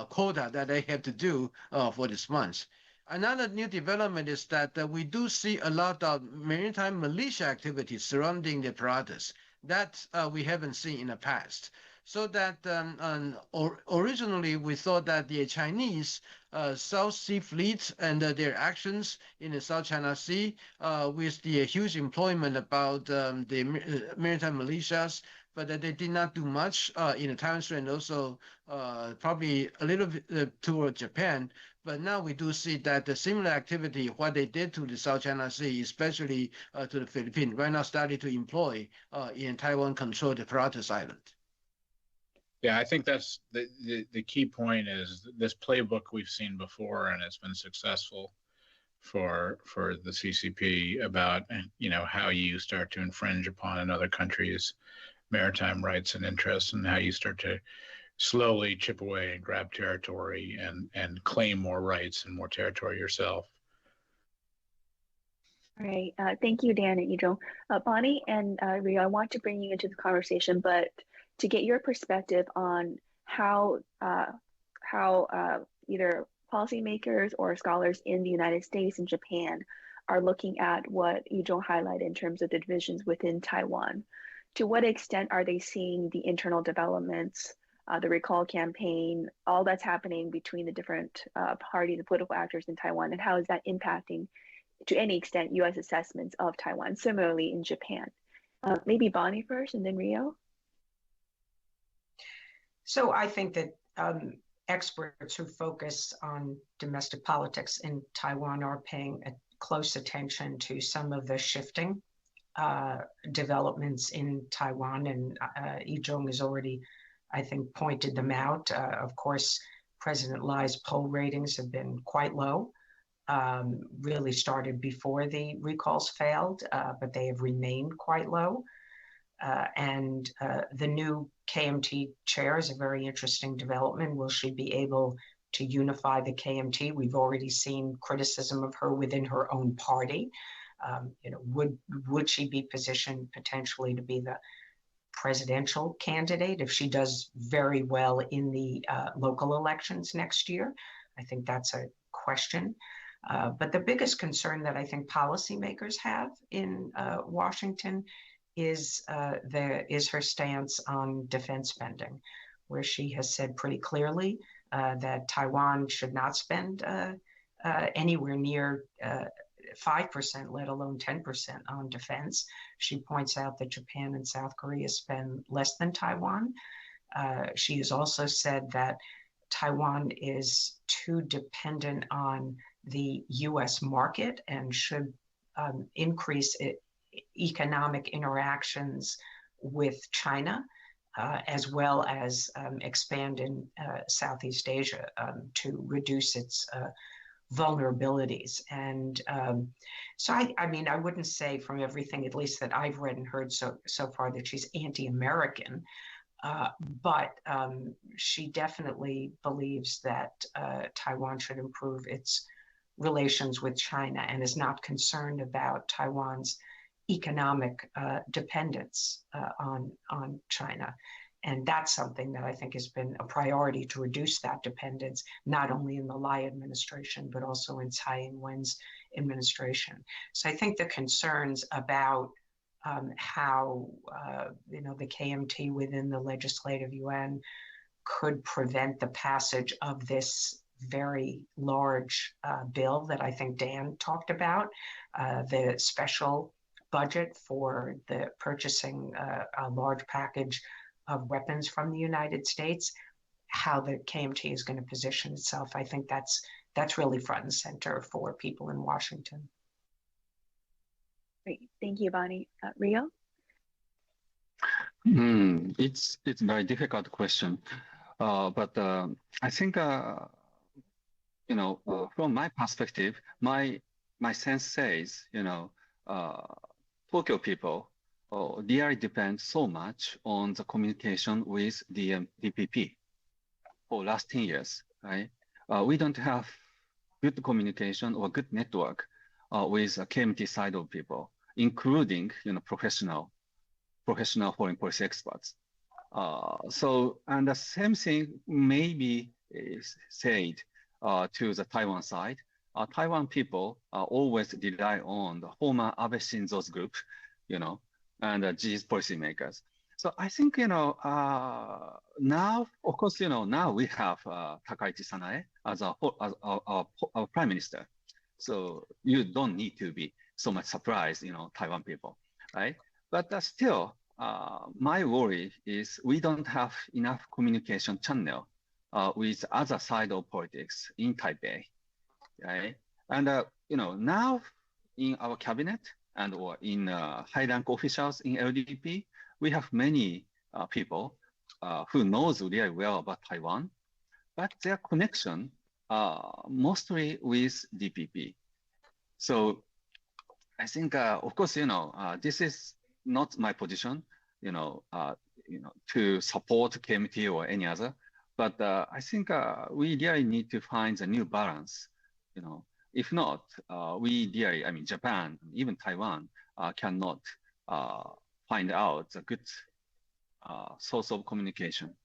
quota that they have to do for this month. Another new development is that we do see a lot of maritime militia activities surrounding the apparatus. That we haven't seen in the past. So that originally we thought that the Chinese South Sea Fleet and their actions in the South China Sea with the huge employment about the maritime militias, but that they did not do much in the Taiwan Strait and also probably a little bit toward Japan. But now we do see that the similar activity, what they did to the South China Sea, especially to the Philippines, right now started to employ in Taiwan-controlled Paratus Island. Yeah, I think that's the key point is this playbook we've seen before, and it's been successful for the CCP about, you know, how you start to infringe upon another country's maritime rights and interests, and how you start to slowly chip away and grab territory and claim more rights and more territory yourself. All right, thank you, Dan and I-Chung. Bonnie and Ryo, I want to bring you into the conversation, but to get your perspective on how either policymakers or scholars in the United States and Japan are looking at what I-Chung highlighted in terms of the divisions within Taiwan. To what extent are they seeing the internal developments, the recall campaign, all that's happening between the different parties and political actors in Taiwan, and how is that impacting, to any extent, U.S. assessments of Taiwan, similarly in Japan? Maybe Bonnie first and then Ryo. So I think that experts who focus on domestic politics in Taiwan are paying close attention to some of the shifting developments in Taiwan, and I-Chung has already, I think, pointed them out. Of course, President Lai's poll ratings have been quite low, really started before the recalls failed, but they have remained quite low. And the new KMT chair is a very interesting development. Will she be able to unify the KMT? We've already seen criticism of her within her own party. You know, would she be positioned potentially to be the presidential candidate if she does very well in the local elections next year? I think that's a question. But the biggest concern that I think policymakers have in Washington is her stance on defense spending, where she has said pretty clearly that Taiwan should not spend anywhere near 5%, let alone 10% on defense. She points out that Japan and South Korea spend less than Taiwan. She has also said that Taiwan is too dependent on the U.S. market and should increase economic interactions with China, as well as expand in Southeast Asia to reduce its vulnerabilities. And so I mean, I wouldn't say from everything, at least that I've read and heard so far, that she's anti-American, but she definitely believes that Taiwan should improve its relations with China and is not concerned about Taiwan's economic dependence on China. And that's something that I think has been a priority, to reduce that dependence, not only in the Lai administration, but also in Tsai Ing-wen's administration. So I think the concerns about how you know, the KMT within the legislative yuan could prevent the passage of this very large bill that I think Dan talked about, the special budget for the purchasing a large package of weapons from the United States, how the KMT is going to position itself. I think that's really front and center for people in Washington. Great, thank you, Bonnie. Ryo? It's a very difficult question, but I think you know, from my perspective, my sense says, you know, Tokyo people really depend so much on the communication with the DPP for last 10 years, right? We don't have good communication or good network with KMT side of people, including, you know, professional foreign policy experts. So, and the same thing maybe is said to the Taiwan side. Taiwan people always rely on the former Abe Shinzo's group, you know, and Xi's policymakers. So I think, now, of course, now we have Takaichi Sanae as our prime minister. So you don't need to be so much surprised, Taiwan people, right? But still, my worry is we don't have enough communication channel with other side of politics in Taipei, right? And, now in our cabinet and or in high rank officials in LDP, we have many people who knows really well about Taiwan, but their connection mostly with DPP. So I think, of course, this is not my position, to support KMT or any other, but I think we really need to find a new balance. If not, we really, I mean, Japan, even Taiwan, cannot find out a good source of communication,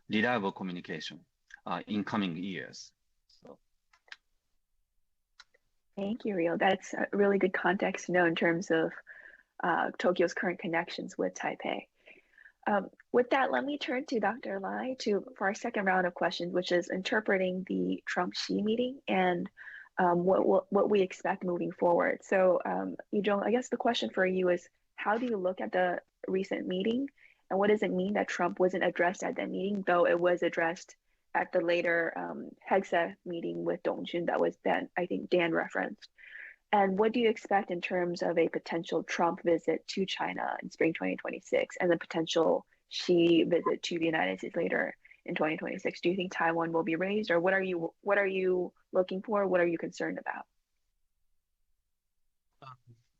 reliable communication in coming years. So. Thank you, Ryo. That's a really good context to know in terms of Tokyo's current connections with Taipei. With that, let me turn to Dr. Lai for our second round of questions, which is interpreting the Trump-Xi meeting and what we expect moving forward. So, I guess the question for you is, how do you look at the recent meeting, and what does it mean that Trump wasn't addressed at that meeting, though it was addressed at the later Hexa meeting with Dongjun that was then, I think, Dan referenced? And what do you expect in terms of a potential Trump visit to China in spring 2026 and the potential Xi visit to the United States later in 2026? Do you think Taiwan will be raised, or what are you looking for? What are you concerned about?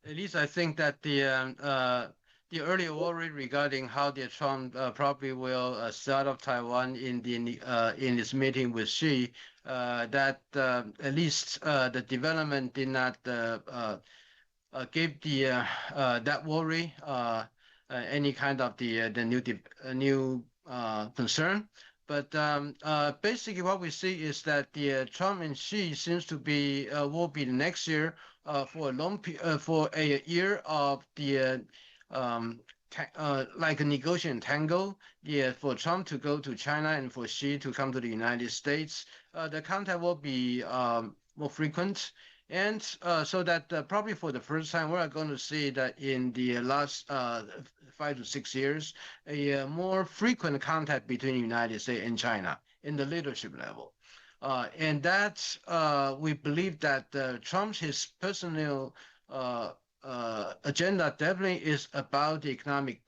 At least I think that the earlier worry regarding how the Trump probably will start up Taiwan in this meeting with Xi, that at least the development did not give that worry any kind of the new concern. But basically, what we see is that the Trump and Xi seems to be will be the next year for a year of the like a negotiation tango, for Trump to go to China and for Xi to come to the United States. The contact will be more frequent. And so that probably for the first time, we're going to see that in the last 5 to 6 years, a more frequent contact between the United States and China in the leadership level. And that we believe that Trump's his personal agenda definitely is about the economic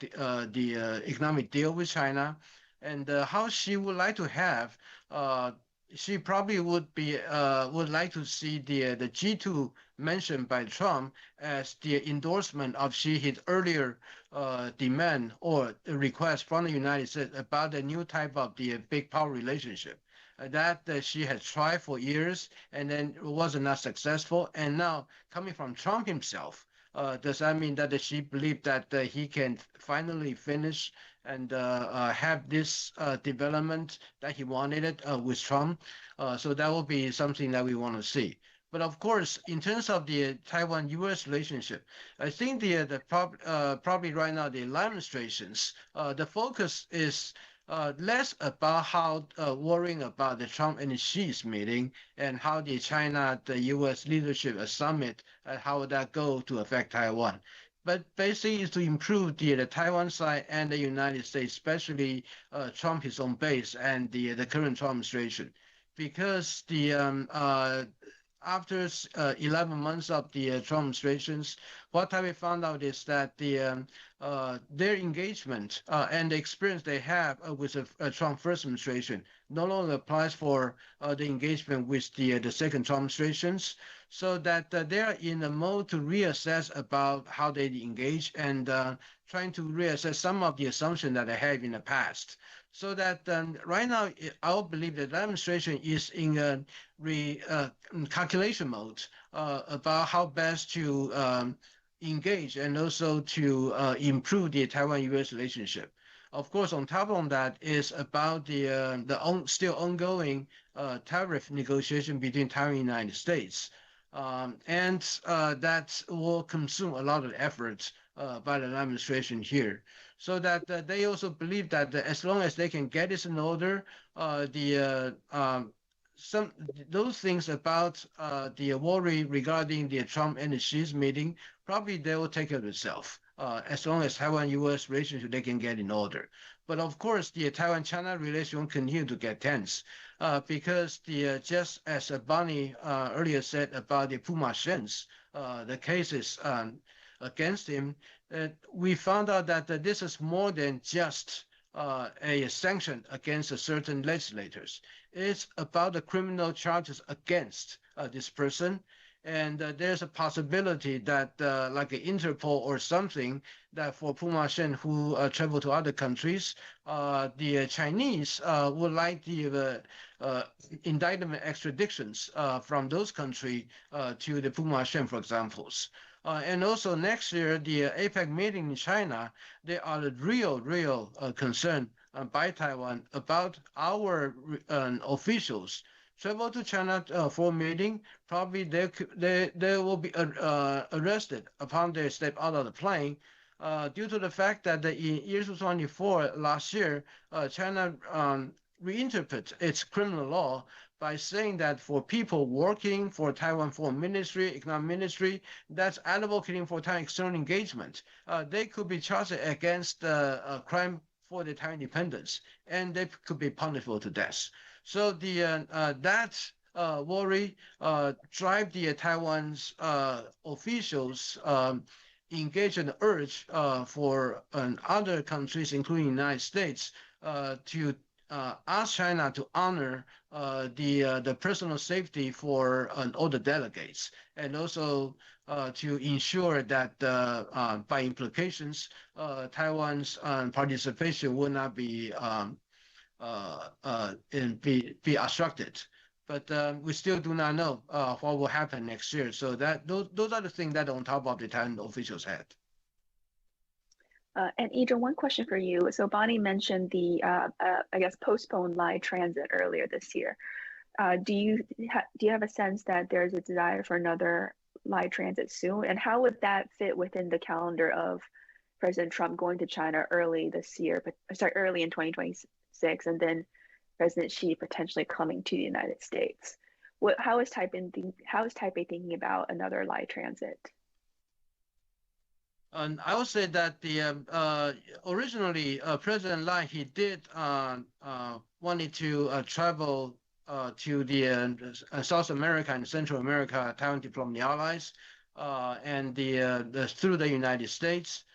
deal with China, and how she would like to have. She probably would like to see the G2 mentioned by Trump as the endorsement of his earlier demand or request from the United States about the new type of the big power relationship that she had tried for years and then was not successful. And now coming from Trump himself, does that mean that she believed that he can finally finish and have this development that he wanted it with Trump? So that will be something that we want to see. But of course, in terms of the Taiwan-U.S. relationship, I think probably right now the administrations, the focus is less about how worrying about the Trump and Xi's meeting and how the U.S. leadership summit, how would that go to affect Taiwan. But basically is to improve the Taiwan side and the United States, especially Trump his own base and the current Trump administration. Because after 11 months of the Trump administrations, what we found out is that their engagement and the experience they have with the Trump first administration no longer applies for the engagement with the second Trump administrations, so that they are in a mode to reassess about how they engage and trying to reassess some of the assumptions that they have in the past. So that right now, I believe that the administration is in a calculation mode about how best to engage and also to improve the Taiwan-U.S. relationship. Of course, on top of that is about the still ongoing tariff negotiation between Taiwan and the United States. and that will consume a lot of efforts by the administration here. So that they also believe that as long as they can get this in order, those things about the worry regarding the Trump and the Xi's meeting, probably they will take care of itself. As long as Taiwan-U.S. relationship they can get in order. But of course, the Taiwan-China relation will continue to get tense because just as Bonnie earlier said about the Puma Shen's, the cases against him, we found out that this is more than just a sanction against certain legislators. It's about the criminal charges against this person. And there's a possibility that like an Interpol or something that for Puma Shen who travel to other countries, the Chinese would like the indictment extraditions from those countries to the Puma Shen, for examples. And also next year, the APEC meeting in China, there are the real concern by Taiwan about our officials travel to China for a meeting. Probably they will be arrested upon they step out of the plane due to the fact that in year 2024, last year, China reinterpret its criminal law by saying that for people working for Taiwan Foreign Ministry, Economic Ministry, that's advocating for Taiwan external engagement, they could be charged against a crime for the Taiwan independence, and they could be punishable to death. So that worry drive the Taiwan's officials engage in the urge for other countries, including the United States, to ask China to honor the personal safety for all the delegates, and also to ensure that by implications, Taiwan's participation will not be be obstructed. But we still do not know what will happen next year. So that those are the things that on top of the Taiwan officials' head. And I-Chung, one question for you. So Bonnie mentioned the, I guess, postponed Lai transit earlier this year. Do you have a sense that there's a desire for another Lai transit soon? And how would that fit within the calendar of President Trump going to China early this year, early in 2026, and then President Xi potentially coming to the United States? How is Taipei thinking about another Lai transit? And I would say that the originally President Lai, he did wanted to travel to the South America and Central America Taiwan diplomatic allies, and through the United States.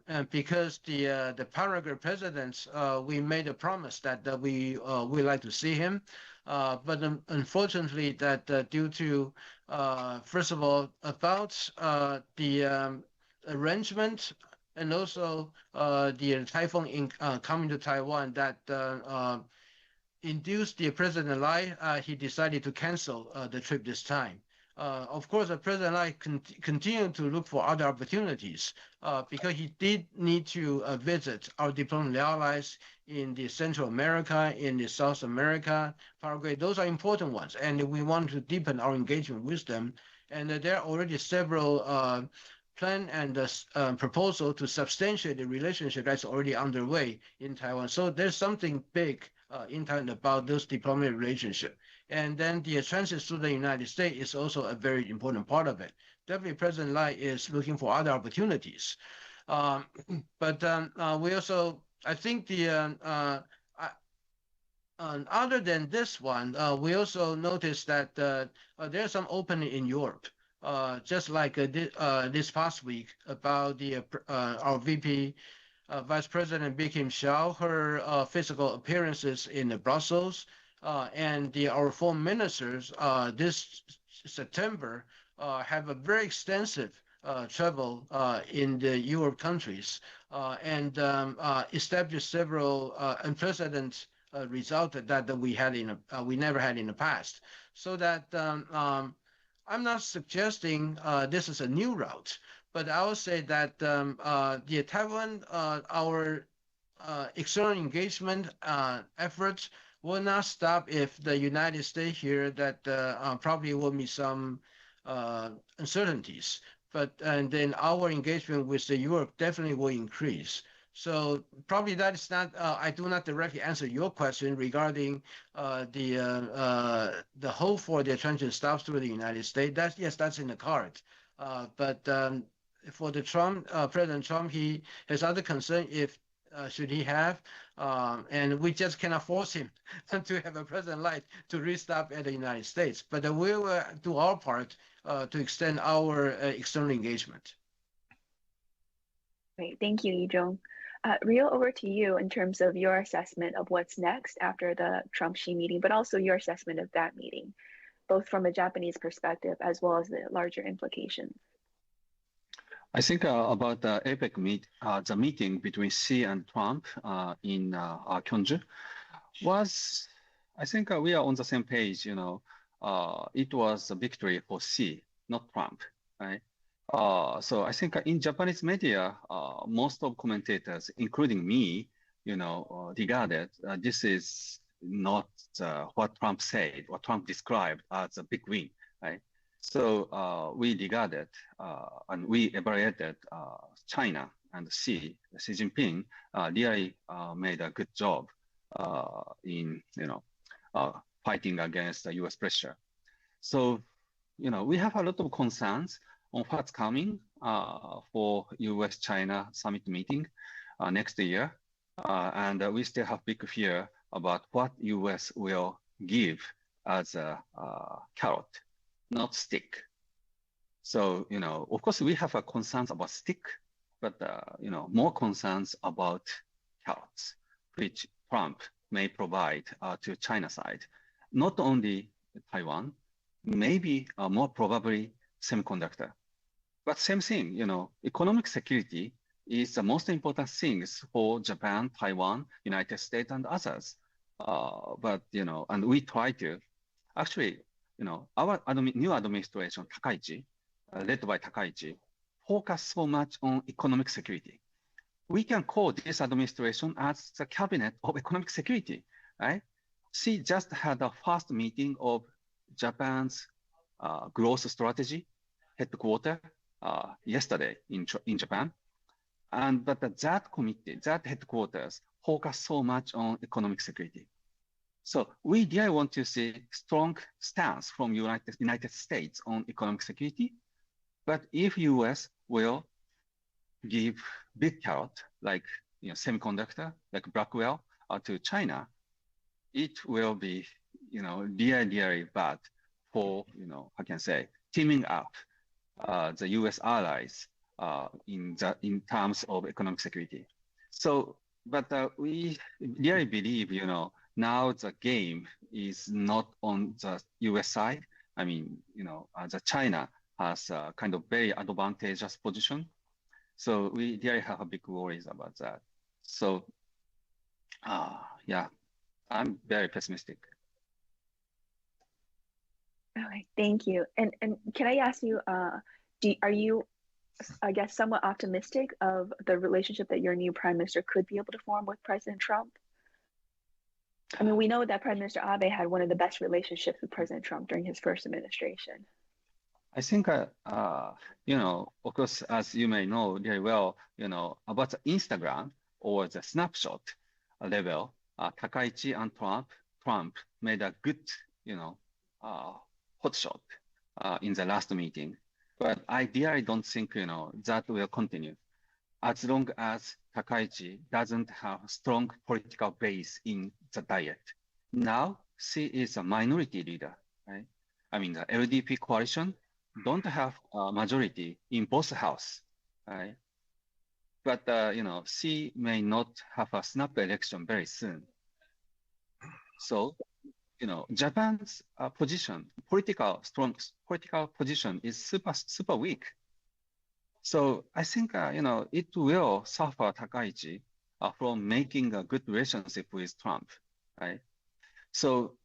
And because the Paraguay presidents, we made a promise that we like to see him, but unfortunately that due to first of all about the arrangement and also the typhoon coming to Taiwan that induced the President Lai, he decided to cancel the trip this time. Of course, President Lai continued to look for other opportunities because he did need to visit our diplomatic allies in the Central America, in the South America, Paraguay. Those are important ones, and we want to deepen our engagement with them. And there are already several plan and proposal to substantiate the relationship that's already underway in Taiwan. So there's something big in Taiwan about those diplomatic relationship. And then the transit to the United States is also a very important part of it. Definitely President Lai is looking for other opportunities. But we also, I think other than this one, we also noticed that there's some opening in Europe. Just like this past week about our VP, Vice President Bi-Khim Hsiao, her physical appearances in Brussels, and our foreign ministers this September have a very extensive travel in the Europe countries and established several unprecedented results that we never had in the past. So that I'm not suggesting this is a new route, but I will say that the Taiwan, our external engagement efforts will not stop if the United States here that probably will be some uncertainties. And then our engagement with the Europe definitely will increase. So probably that is not. I do not directly answer your question regarding the hope for the attention stops through the United States. Yes, that's in the cards. But for the President Trump, he has other concern if should he have, and we just cannot force him to have a president like to restop at the United States. But we will do our part to extend our external engagement. Great, thank you, I-Chung. Ryo, over to you in terms of your assessment of what's next after the Trump-Xi meeting, but also your assessment of that meeting, both from a Japanese perspective as well as the larger implications. I think about the APEC the meeting between Xi and Trump in Gyeongju was, I think we are on the same page. It was a victory for Xi, not Trump, right? So I think in Japanese media, most of commentators, including me, regarded this is not what Trump said, what Trump described as a big win, right? So we regarded and we evaluated China and Xi Jinping really made a good job in fighting against the U.S. pressure. So we have a lot of concerns on what's coming for U.S. China summit meeting next year, and we still have big fear about what U.S. will give as a carrot, not stick. So, of course, we have concerns about stick, but, more concerns about carrots, which Trump may provide to China side. Not only Taiwan, maybe more probably semiconductor. But same thing, economic security is the most important things for Japan, Taiwan, United States, and others. But, and we try to, actually, our new administration, Takaichi, led by Takaichi, focus so much on economic security. We can call this administration as the cabinet of economic security, right? She just had a first meeting of Japan's growth strategy headquarters yesterday in Japan. But that committee, that headquarters, focus so much on economic security. So we really want to see strong stance from United States on economic security. But if US will give big carrot, like semiconductor, like Blackwell, to China, it will be really bad for I can say teaming up the US allies in terms of economic security. So, but we really believe now the game is not on the US side. I mean, the China has a kind of very advantageous position. So we really have a big worries about that. So, yeah, I'm very pessimistic. Okay, thank you. And can I ask you, are you, I guess, somewhat optimistic of the relationship that your new prime minister could be able to form with President Trump? I mean, we know that Prime Minister Abe had one of the best relationships with President Trump during his first administration. I think, of course, as you may know very well, about the Instagram or the snapshot level, Takaichi and Trump made a good, hot shot in the last meeting. But I really don't think, that will continue as long as Takaichi doesn't have strong political base in the Diet. Now, she is a minority leader, right? I mean, the LDP coalition don't have a majority in both houses, right? But, she may not have a snap election very soon. So, Japan's political position is super weak. So I think, it will suffer Takaichi from making a good relationship with Trump, right? So,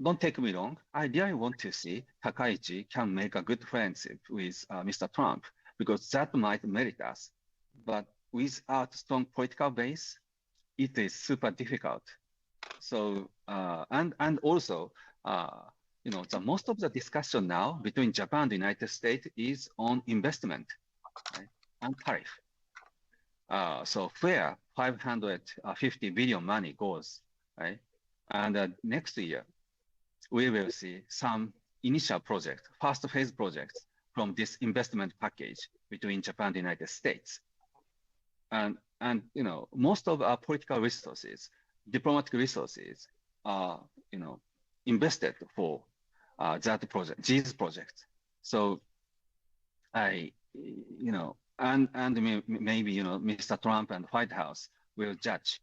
don't take me wrong. I really want to see Takaichi can make a good friendship with Mr. Trump because that might merit us. But without strong political base, it is super difficult. So, and also, the most of the discussion now between Japan and the United States is on investment, right, and tariff. So where 550 billion money goes, right? And next year, we will see some initial project, first phase projects from this investment package between Japan and the United States. And most of our political resources, diplomatic resources are, invested for that project, these projects. So maybe, Mr. Trump and White House will judge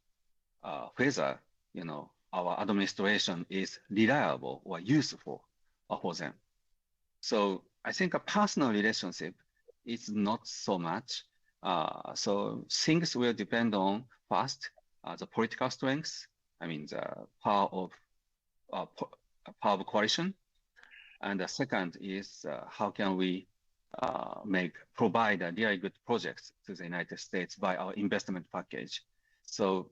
whether, our administration is reliable or useful for them. So I think a personal relationship is not so much. So things will depend on first, the political strengths. I mean, the power of coalition. And the second is how can we provide a really good projects to the United States by our investment package. So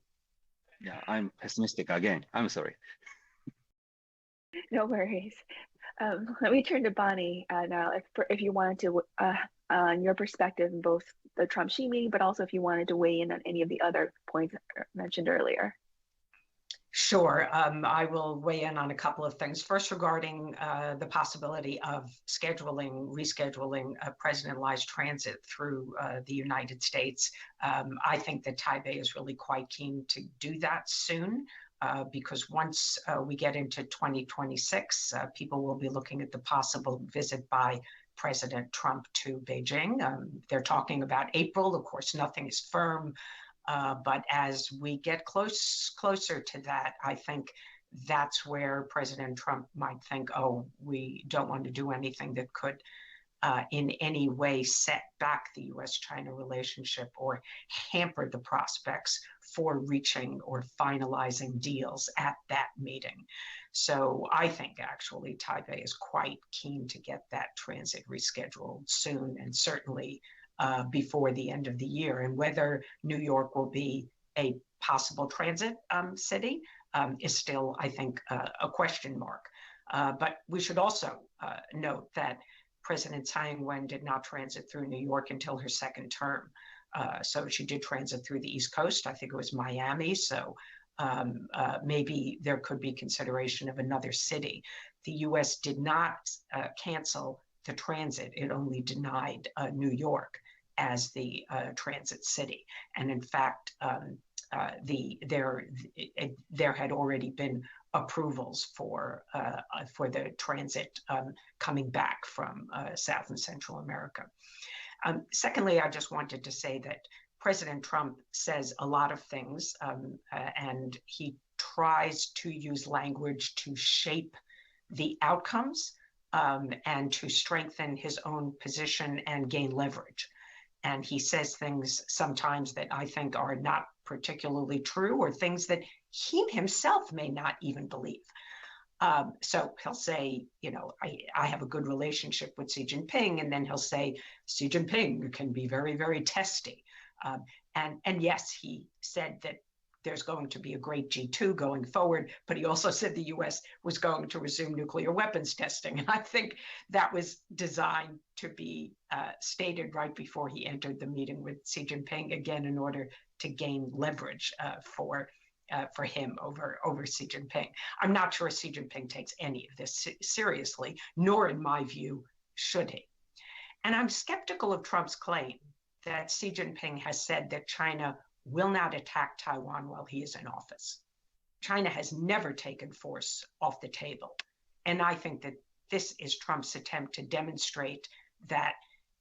yeah, I'm pessimistic again. I'm sorry. No worries. Let me turn to Bonnie now. If you wanted to, on your perspective in both the Trump-Xi meeting, but also if you wanted to weigh in on any of the other points mentioned earlier. Sure. I will weigh in on a couple of things. First, regarding the possibility of rescheduling President Lai's transit through the United States. I think that Taipei is really quite keen to do that soon. Because once we get into 2026, people will be looking at the possible visit by President Trump to Beijing. They're talking about April. Of course, nothing is firm. But as we get closer to that, I think that's where President Trump might think, oh, we don't want to do anything that could in any way set back the U.S.-China relationship or hamper the prospects for reaching or finalizing deals at that meeting. So I think actually Taipei is quite keen to get that transit rescheduled soon, and certainly before the end of the year. And whether New York will be a possible transit city is still, I think, a question mark. But we should also note that President Tsai Ing-wen did not transit through New York until her second term. So she did transit through the East Coast. I think it was Miami. So maybe there could be consideration of another city. The U.S. did not cancel the transit. It only denied New York as the transit city. And in fact, there had already been approvals for the transit coming back from South and Central America. Secondly, I just wanted to say that President Trump says a lot of things, and he tries to use language to shape the outcomes and to strengthen his own position and gain leverage. And he says things sometimes that I think are not particularly true, or things that he himself may not even believe. So he'll say, I have a good relationship with Xi Jinping, and then he'll say, Xi Jinping can be very, very testy. And yes, he said that there's going to be a great G2 going forward, but he also said the US was going to resume nuclear weapons testing. And I think that was designed to be stated right before he entered the meeting with Xi Jinping, again, in order to gain leverage for him over Xi Jinping. I'm not sure Xi Jinping takes any of this seriously, nor in my view, should he. And I'm skeptical of Trump's claim that Xi Jinping has said that China will not attack Taiwan while he is in office. China has never taken force off the table. And I think that this is Trump's attempt to demonstrate that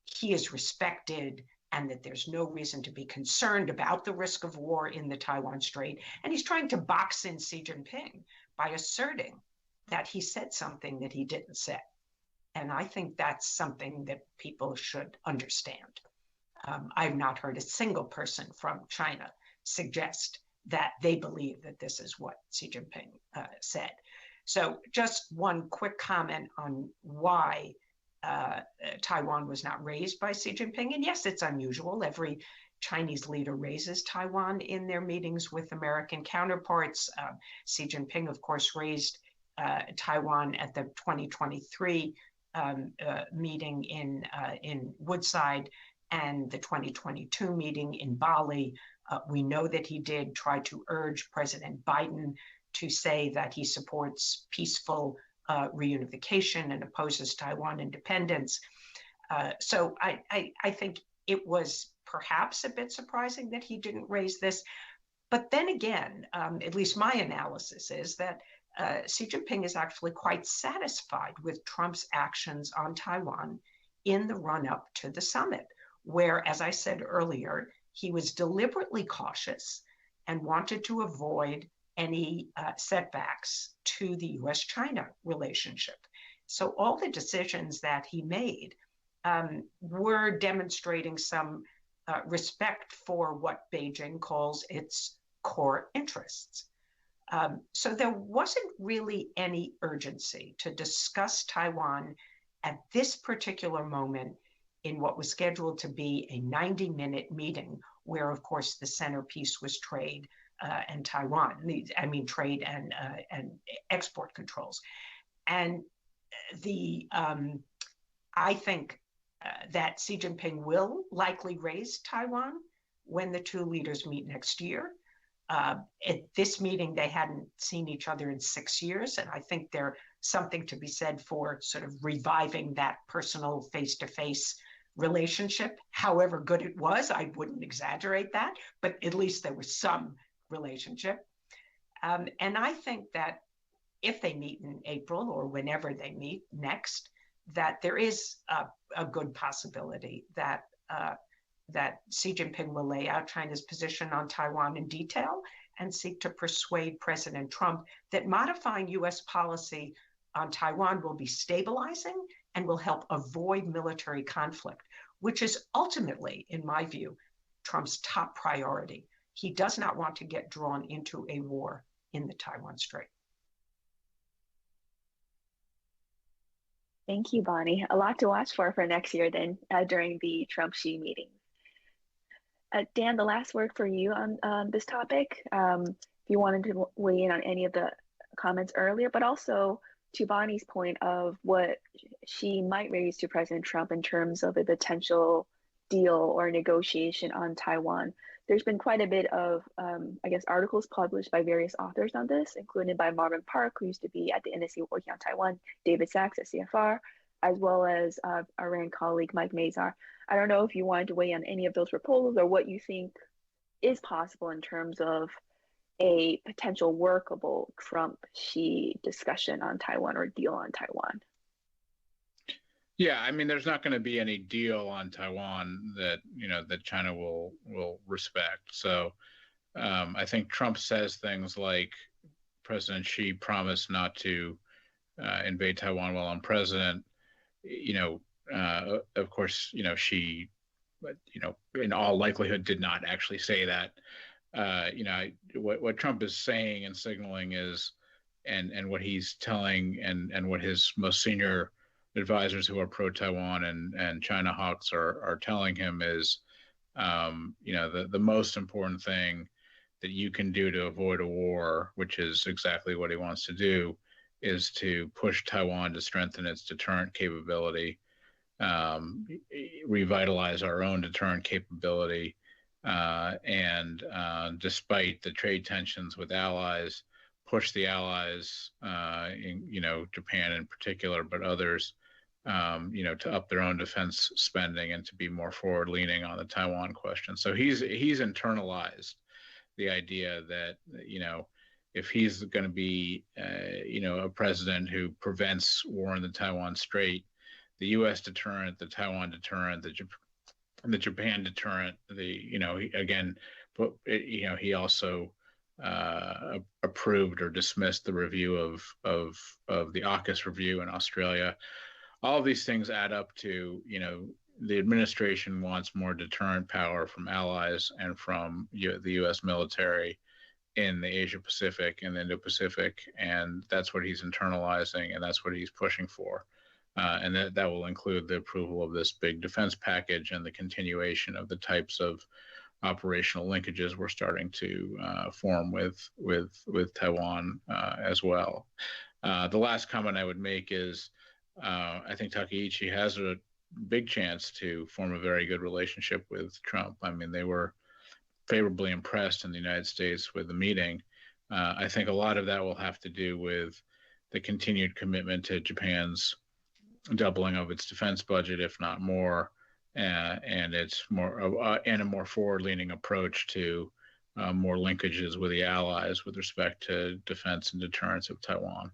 he is respected and that there's no reason to be concerned about the risk of war in the Taiwan Strait. And he's trying to box in Xi Jinping by asserting that he said something that he didn't say. And I think that's something that people should understand. I've not heard a single person from China suggest that they believe that this is what Xi Jinping said. So just one quick comment on why Taiwan was not raised by Xi Jinping. And yes, it's unusual. Every Chinese leader raises Taiwan in their meetings with American counterparts. Xi Jinping, of course, raised Taiwan at the 2023 meeting in Woodside and the 2022 meeting in Bali. We know that he did try to urge President Biden to say that he supports peaceful reunification and opposes Taiwan independence. So I think it was perhaps a bit surprising that he didn't raise this. But then again, at least my analysis is that Xi Jinping is actually quite satisfied with Trump's actions on Taiwan in the run-up to the summit, where, as I said earlier, he was deliberately cautious and wanted to avoid any setbacks to the U.S.-China relationship. So all the decisions that he made were demonstrating some respect for what Beijing calls its core interests. So there wasn't really any urgency to discuss Taiwan at this particular moment in what was scheduled to be a 90-minute meeting, where, of course, the centerpiece was trade and Taiwan. I mean, trade and export controls. And I think that Xi Jinping will likely raise Taiwan when the two leaders meet next year. At this meeting, they hadn't seen each other in 6 years, and I think there's something to be said for sort of reviving that personal face-to-face relationship. However good it was, I wouldn't exaggerate that, but at least there was some relationship. And I think that if they meet in April or whenever they meet next, that there is a good possibility that that Xi Jinping will lay out China's position on Taiwan in detail and seek to persuade President Trump that modifying U.S. policy on Taiwan will be stabilizing and will help avoid military conflict, which is ultimately, in my view, Trump's top priority. He does not want to get drawn into a war in the Taiwan Strait. Thank you, Bonnie. A lot to watch for next year then during the Trump-Xi meeting. Dan, the last word for you on this topic. If you wanted to weigh in on any of the comments earlier, but also to Bonnie's point of what she might raise to President Trump in terms of a potential deal or negotiation on Taiwan. There's been quite a bit of, I guess, articles published by various authors on this, including by Marvin Park, who used to be at the NSC working on Taiwan, David Sachs at CFR, as well as our Iran colleague, Mike Mazar. I don't know if you wanted to weigh on any of those proposals or what you think is possible in terms of a potential workable Trump-Xi discussion on Taiwan or deal on Taiwan. Yeah, I mean, there's not going to be any deal on Taiwan that that China will respect. So I think Trump says things like President Xi promised not to invade Taiwan while I'm president. Of course, Xi, in all likelihood, did not actually say that. What Trump is saying and signaling is, and what he's telling, and what his most senior advisors who are pro-Taiwan and China hawks are telling him is, the most important thing that you can do to avoid a war, which is exactly what he wants to do, is to push Taiwan to strengthen its deterrent capability, revitalize our own deterrent capability, and despite the trade tensions with allies, push the allies, Japan in particular, but others, to up their own defense spending and to be more forward-leaning on the Taiwan question. So he's internalized the idea that, if he's going to be, a president who prevents war in the Taiwan Strait, the U.S. deterrent, the Taiwan deterrent, the Japan deterrent, he also approved or dismissed the review of the AUKUS review in Australia. All of these things add up to, the administration wants more deterrent power from allies and from the U.S. military in the Asia Pacific and the Indo-Pacific, and that's what he's internalizing, and that's what he's pushing for. And that will include the approval of this big defense package and the continuation of the types of operational linkages we're starting to form with Taiwan as well. The last comment I would make is I think Takaichi has a big chance to form a very good relationship with Trump. I mean, they were favorably impressed in the United States with the meeting. I think a lot of that will have to do with the continued commitment to Japan's doubling of its defense budget, if not more, and it's more and a more forward-leaning approach to more linkages with the allies with respect to defense and deterrence of Taiwan.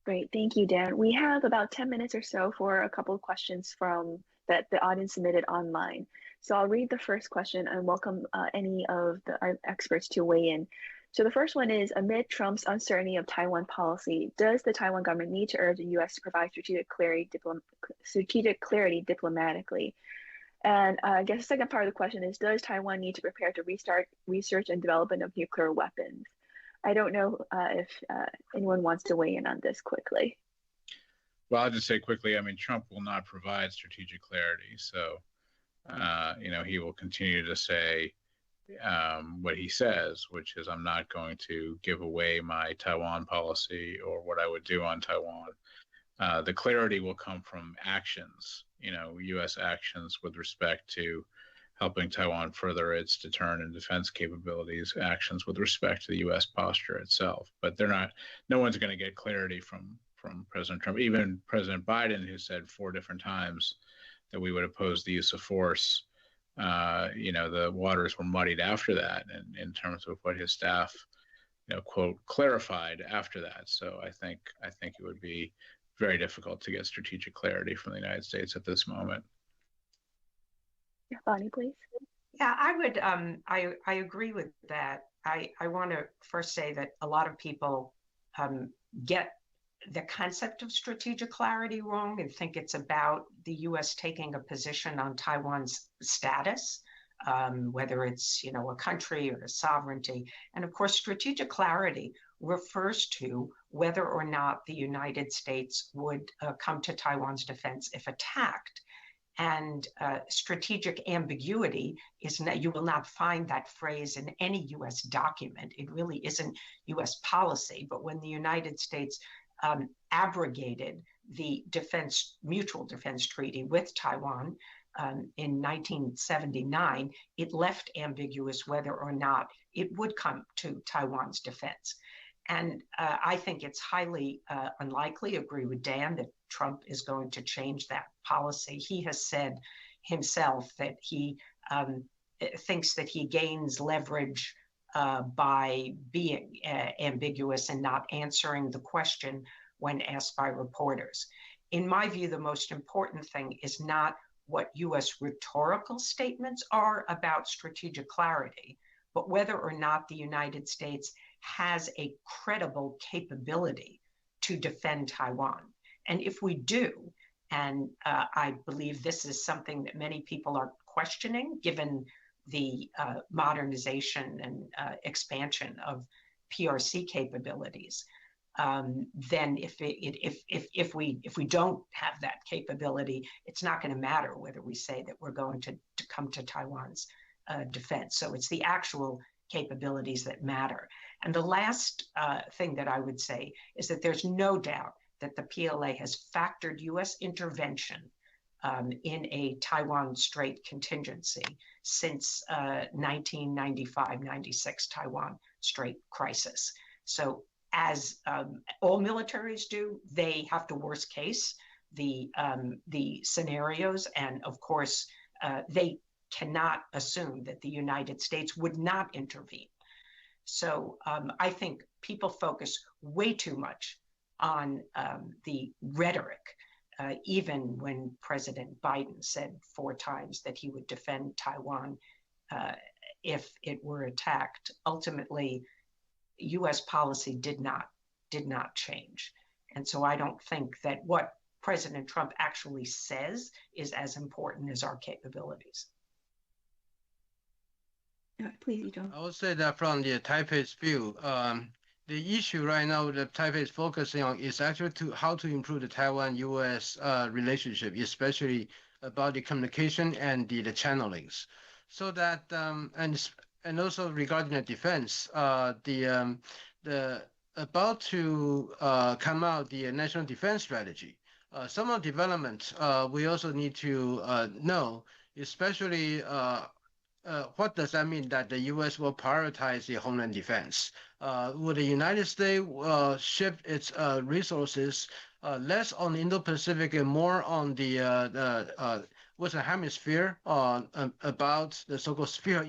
Great, thank you, Dan. We have about 10 minutes or so for a couple of questions from that the audience submitted online. So I'll read the first question and welcome any of our experts to weigh in. So the first one is, amid Trump's uncertainty of Taiwan policy, does the Taiwan government need to urge the U.S. to provide strategic clarity diplomatically? And I guess the second part of the question is, does Taiwan need to prepare to restart research and development of nuclear weapons? I don't know if anyone wants to weigh in on this quickly. Well, I'll just say quickly, I mean, Trump will not provide strategic clarity. So, you know, he will continue to say what he says, which is, I'm not going to give away my Taiwan policy or what I would do on Taiwan. The clarity will come from actions, you know, U.S. actions with respect to helping Taiwan further its deterrent and defense capabilities, actions with respect to the U.S. posture itself. But they're not, no one's going to get clarity from President Trump. Even President Biden, who said 4 different times that we would oppose the use of force, you know, the waters were muddied after that, and in terms of what his staff, you know, quote, clarified after that. So I think it would be very difficult to get strategic clarity from the United States at this moment. Yeah, Bonnie, please. Yeah, I would. I agree with that. I want to first say that a lot of people get the concept of strategic clarity wrong and think it's about the U.S. taking a position on Taiwan's status, whether it's, you know, a country or a sovereignty. And of course, strategic clarity refers to whether or not the United States would come to Taiwan's defense if attacked. And strategic ambiguity is that you will not find that phrase in any U.S. document. It really isn't U.S. policy. But when the United States abrogated the mutual defense treaty with Taiwan in 1979, it left ambiguous whether or not it would come to Taiwan's defense. And I think it's highly unlikely, agree with Dan, that Trump is going to change that policy. He has said himself that he thinks that he gains leverage by being ambiguous and not answering the question when asked by reporters. In my view, the most important thing is not what U.S. rhetorical statements are about strategic clarity, but whether or not the United States has a credible capability to defend Taiwan. And if we do, and I believe this is something that many people are questioning, given the modernization and expansion of PRC capabilities, then if we don't have that capability, it's not going to matter whether we say that we're going to come to Taiwan's defense. So it's the actual capabilities that matter. And the last thing that I would say is that there's no doubt that the PLA has factored U.S. intervention in a Taiwan Strait contingency since 1995-96 Taiwan Strait crisis. So as all militaries do, they have to worst case the scenarios, and of course they cannot assume that the United States would not intervene. So I think people focus way too much on the rhetoric, even when President Biden said 4 times that he would defend Taiwan if it were attacked. Ultimately, U.S. policy did not change. And so I don't think that what President Trump actually says is as important as our capabilities. Please, I would say that from the Taipei's view, the issue right now that Taipei is focusing on is actually how to improve the Taiwan-U.S. relationship, especially about the communication and the channelings. So that and also regarding the defense, the about to come out the national defense strategy. Some of the developments we also need to know, especially what does that mean that the U.S. will prioritize the homeland defense? Will the United States shift its resources less on the Indo-Pacific and more on the Western Hemisphere about the so-called sphere,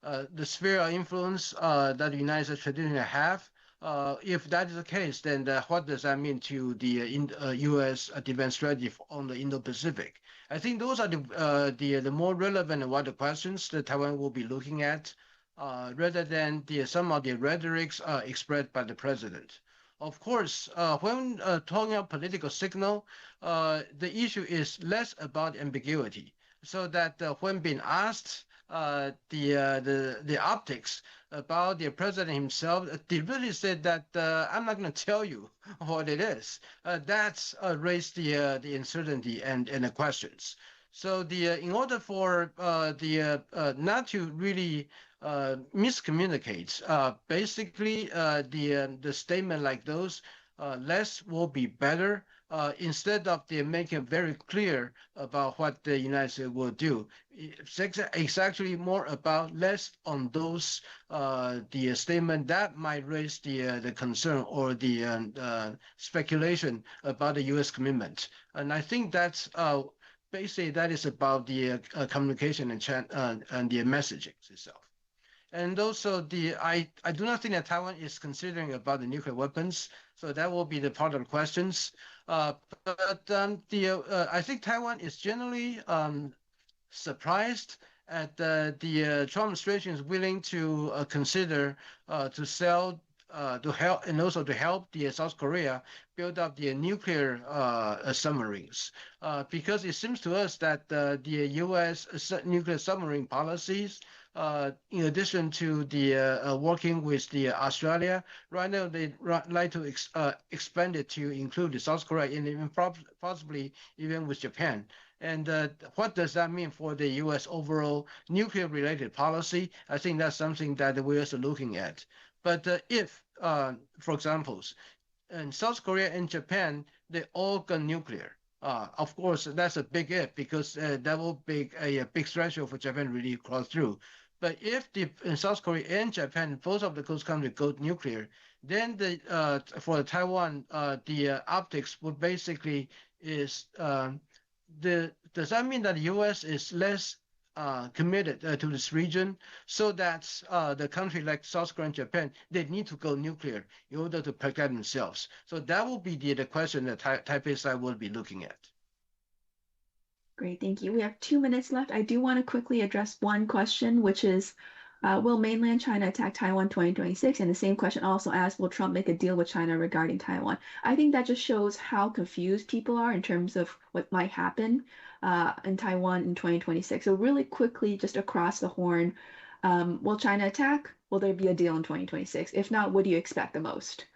the sphere of influence that the United States traditionally have? If that is the case, then what does that mean to the U.S. defense strategy on the Indo-Pacific? I think those are the more relevant and wider questions that Taiwan will be looking at, rather than some of the rhetorics expressed by the president. Of course, when talking about political signal, the issue is less about ambiguity, so that when being asked the optics about the president himself, they really said that I'm not going to tell you what it is. That's raised the uncertainty and the questions. So in order for not to really miscommunicate, basically the statement like those, less will be better. Instead of making it very clear about what the United States will do, it's actually more about less on those the statement that might raise the concern or the speculation about the U.S. commitment. And I think that's basically that is about the communication and the messaging itself. And also I do not think that Taiwan is considering about the nuclear weapons, so that will be the part of the questions. But I think Taiwan is generally surprised at the Trump administration is willing to consider to sell to help and also to help the South Korea build up the nuclear submarines, because it seems to us that the U.S. nuclear submarine policies, in addition to the working with the Australia, right now they like to expand it to include the South Korea and even possibly even with Japan. And what does that mean for the U.S. overall nuclear-related policy? I think that's something that we're also looking at. But if, for example, in South Korea and Japan, they all go nuclear. Of course, that's a big if, because that will be a big threshold for Japan really cross through. But if in South Korea and Japan, both of the coast countries go nuclear, then for Taiwan, the optics would basically is does that mean that the U.S. is less committed to this region, so that the country like South Korea and Japan, they need to go nuclear in order to protect themselves? So that will be the question that Taipei side will be looking at. Great, thank you. We have 2 minutes left. I do want to quickly address one question, which is, will mainland China attack Taiwan 2026? And the same question also asks, will Trump make a deal with China regarding Taiwan? I think that just shows how confused people are in terms of what might happen in Taiwan in 2026. So really quickly, just across the horn, will China attack? Will there be a deal in 2026? If not, what do you expect the most?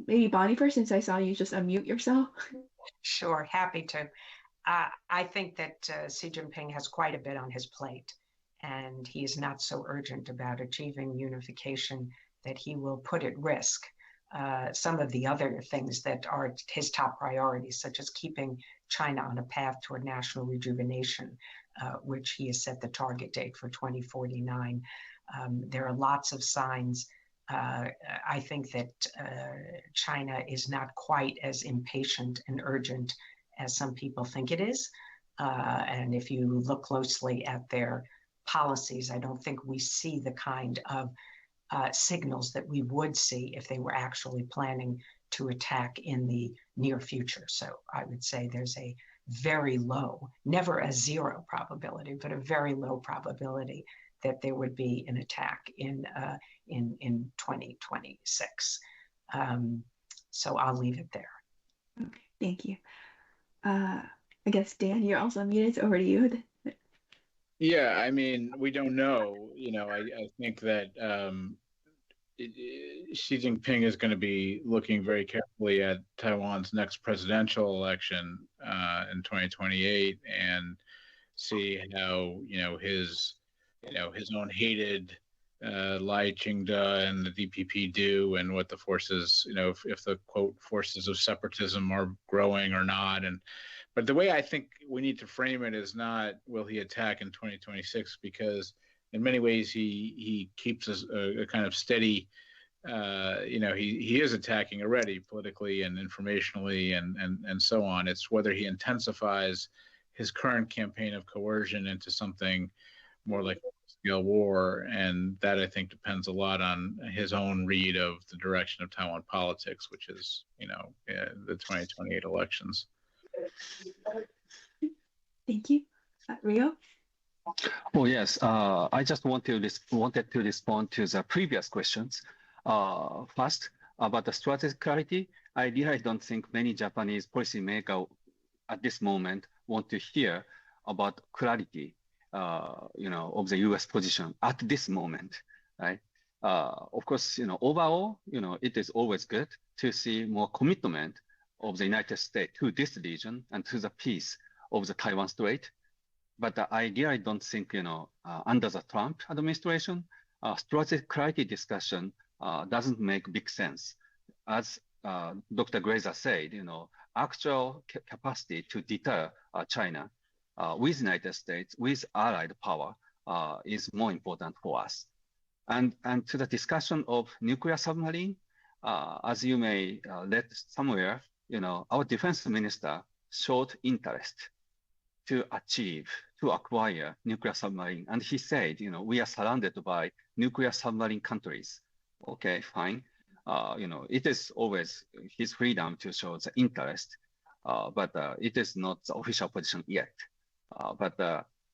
Maybe Bonnie first, since I saw you just unmute yourself. Sure, happy to. I think that Xi Jinping has quite a bit on his plate, and he is not so urgent about achieving unification that he will put at risk some of the other things that are his top priorities, such as keeping China on a path toward national rejuvenation, which he has set the target date for 2049. There are lots of signs. I think that China is not quite as impatient and urgent as some people think it is. And if you look closely at their policies, I don't think we see the kind of signals that we would see if they were actually planning to attack in the near future. So I would say there's a very low, never a zero probability, but a very low probability that there would be an attack in 2026. So I'll leave it there. Okay, thank you. I guess, Dan, you're also muted, so over to you. Yeah, I mean, we don't know. I think that Xi Jinping is going to be looking very carefully at Taiwan's next presidential election in 2028 and see how his own hated Lai Ching-te and the DPP do, and what the forces, if the quote forces of separatism are growing or not. But the way I think we need to frame it is not will he attack in 2026, because in many ways he keeps a kind of steady. He is attacking already politically and informationally and so on. It's whether he intensifies his current campaign of coercion into something more like scale war, and that I think depends a lot on his own read of the direction of Taiwan politics, which is the 2028 elections. Thank you. Ryo? Oh yes, I just wanted to respond to the previous questions. First, about the strategic clarity, I really don't think many Japanese policymakers at this moment want to hear about clarity of the U.S. position at this moment, right? Of course, overall, it is always good to see more commitment of the United States to this region and to the peace of the Taiwan Strait. But I really don't think, under the Trump administration, strategic clarity discussion doesn't make big sense. As Dr. Glaser said, actual capacity to deter China with United States, with allied power, is more important for us. And to the discussion of nuclear submarine, as you may read somewhere, our defense minister showed interest to acquire nuclear submarine. And he said, we are surrounded by nuclear submarine countries. Okay, fine. It is always his freedom to show the interest, but it is not the official position yet.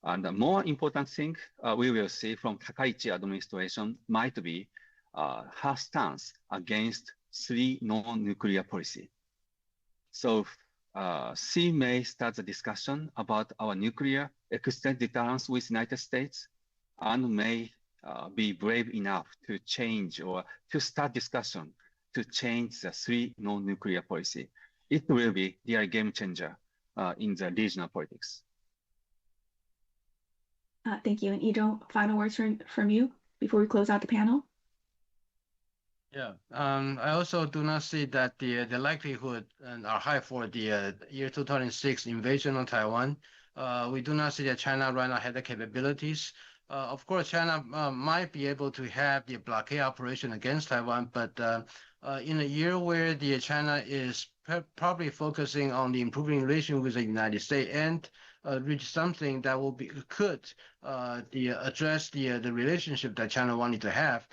And the more important thing we will see from Takaichi administration might be her stance against three non-nuclear policy. So she may start the discussion about our nuclear extended deterrence with United States, and may be brave enough to change or to start discussion to change the three non-nuclear policy. It will be a game changer in the regional politics. Thank you. And I-Chung, final words from you before we close out the panel? Yeah, I also do not see that the likelihood are high for the year 2006 invasion of Taiwan. We do not see that China right now has the capabilities. Of course, China might be able to have the blockade operation against Taiwan, but in a year where China is probably focusing on the improving relation with the United States and reach something that could address the relationship that China wanted to have.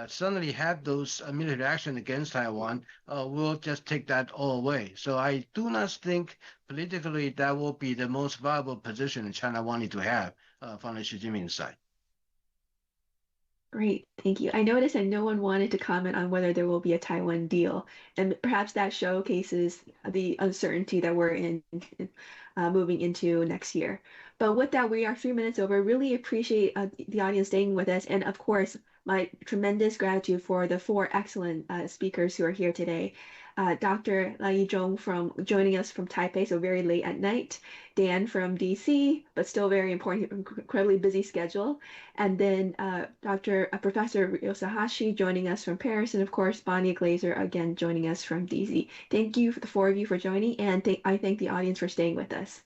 Suddenly have those military action against Taiwan, will just take that all away. So I do not think politically that will be the most viable position China wanted to have from the Xi Jinping side. Great, thank you. I noticed that no one wanted to comment on whether there will be a Taiwan deal, and perhaps that showcases the uncertainty that we're in moving into next year. But with that, we are 3 minutes over. Really appreciate the audience staying with us, and of course, my tremendous gratitude for the 4 excellent speakers who are here today. Dr. I-Chung from joining us from Taipei, so very late at night. Dan from DC, but still very important, incredibly busy schedule. And then Professor Ryo Sahashi joining us from Paris, and of course, Bonnie Glaser again joining us from DC. Thank you, the 4 of you, for joining, and I thank the audience for staying with us.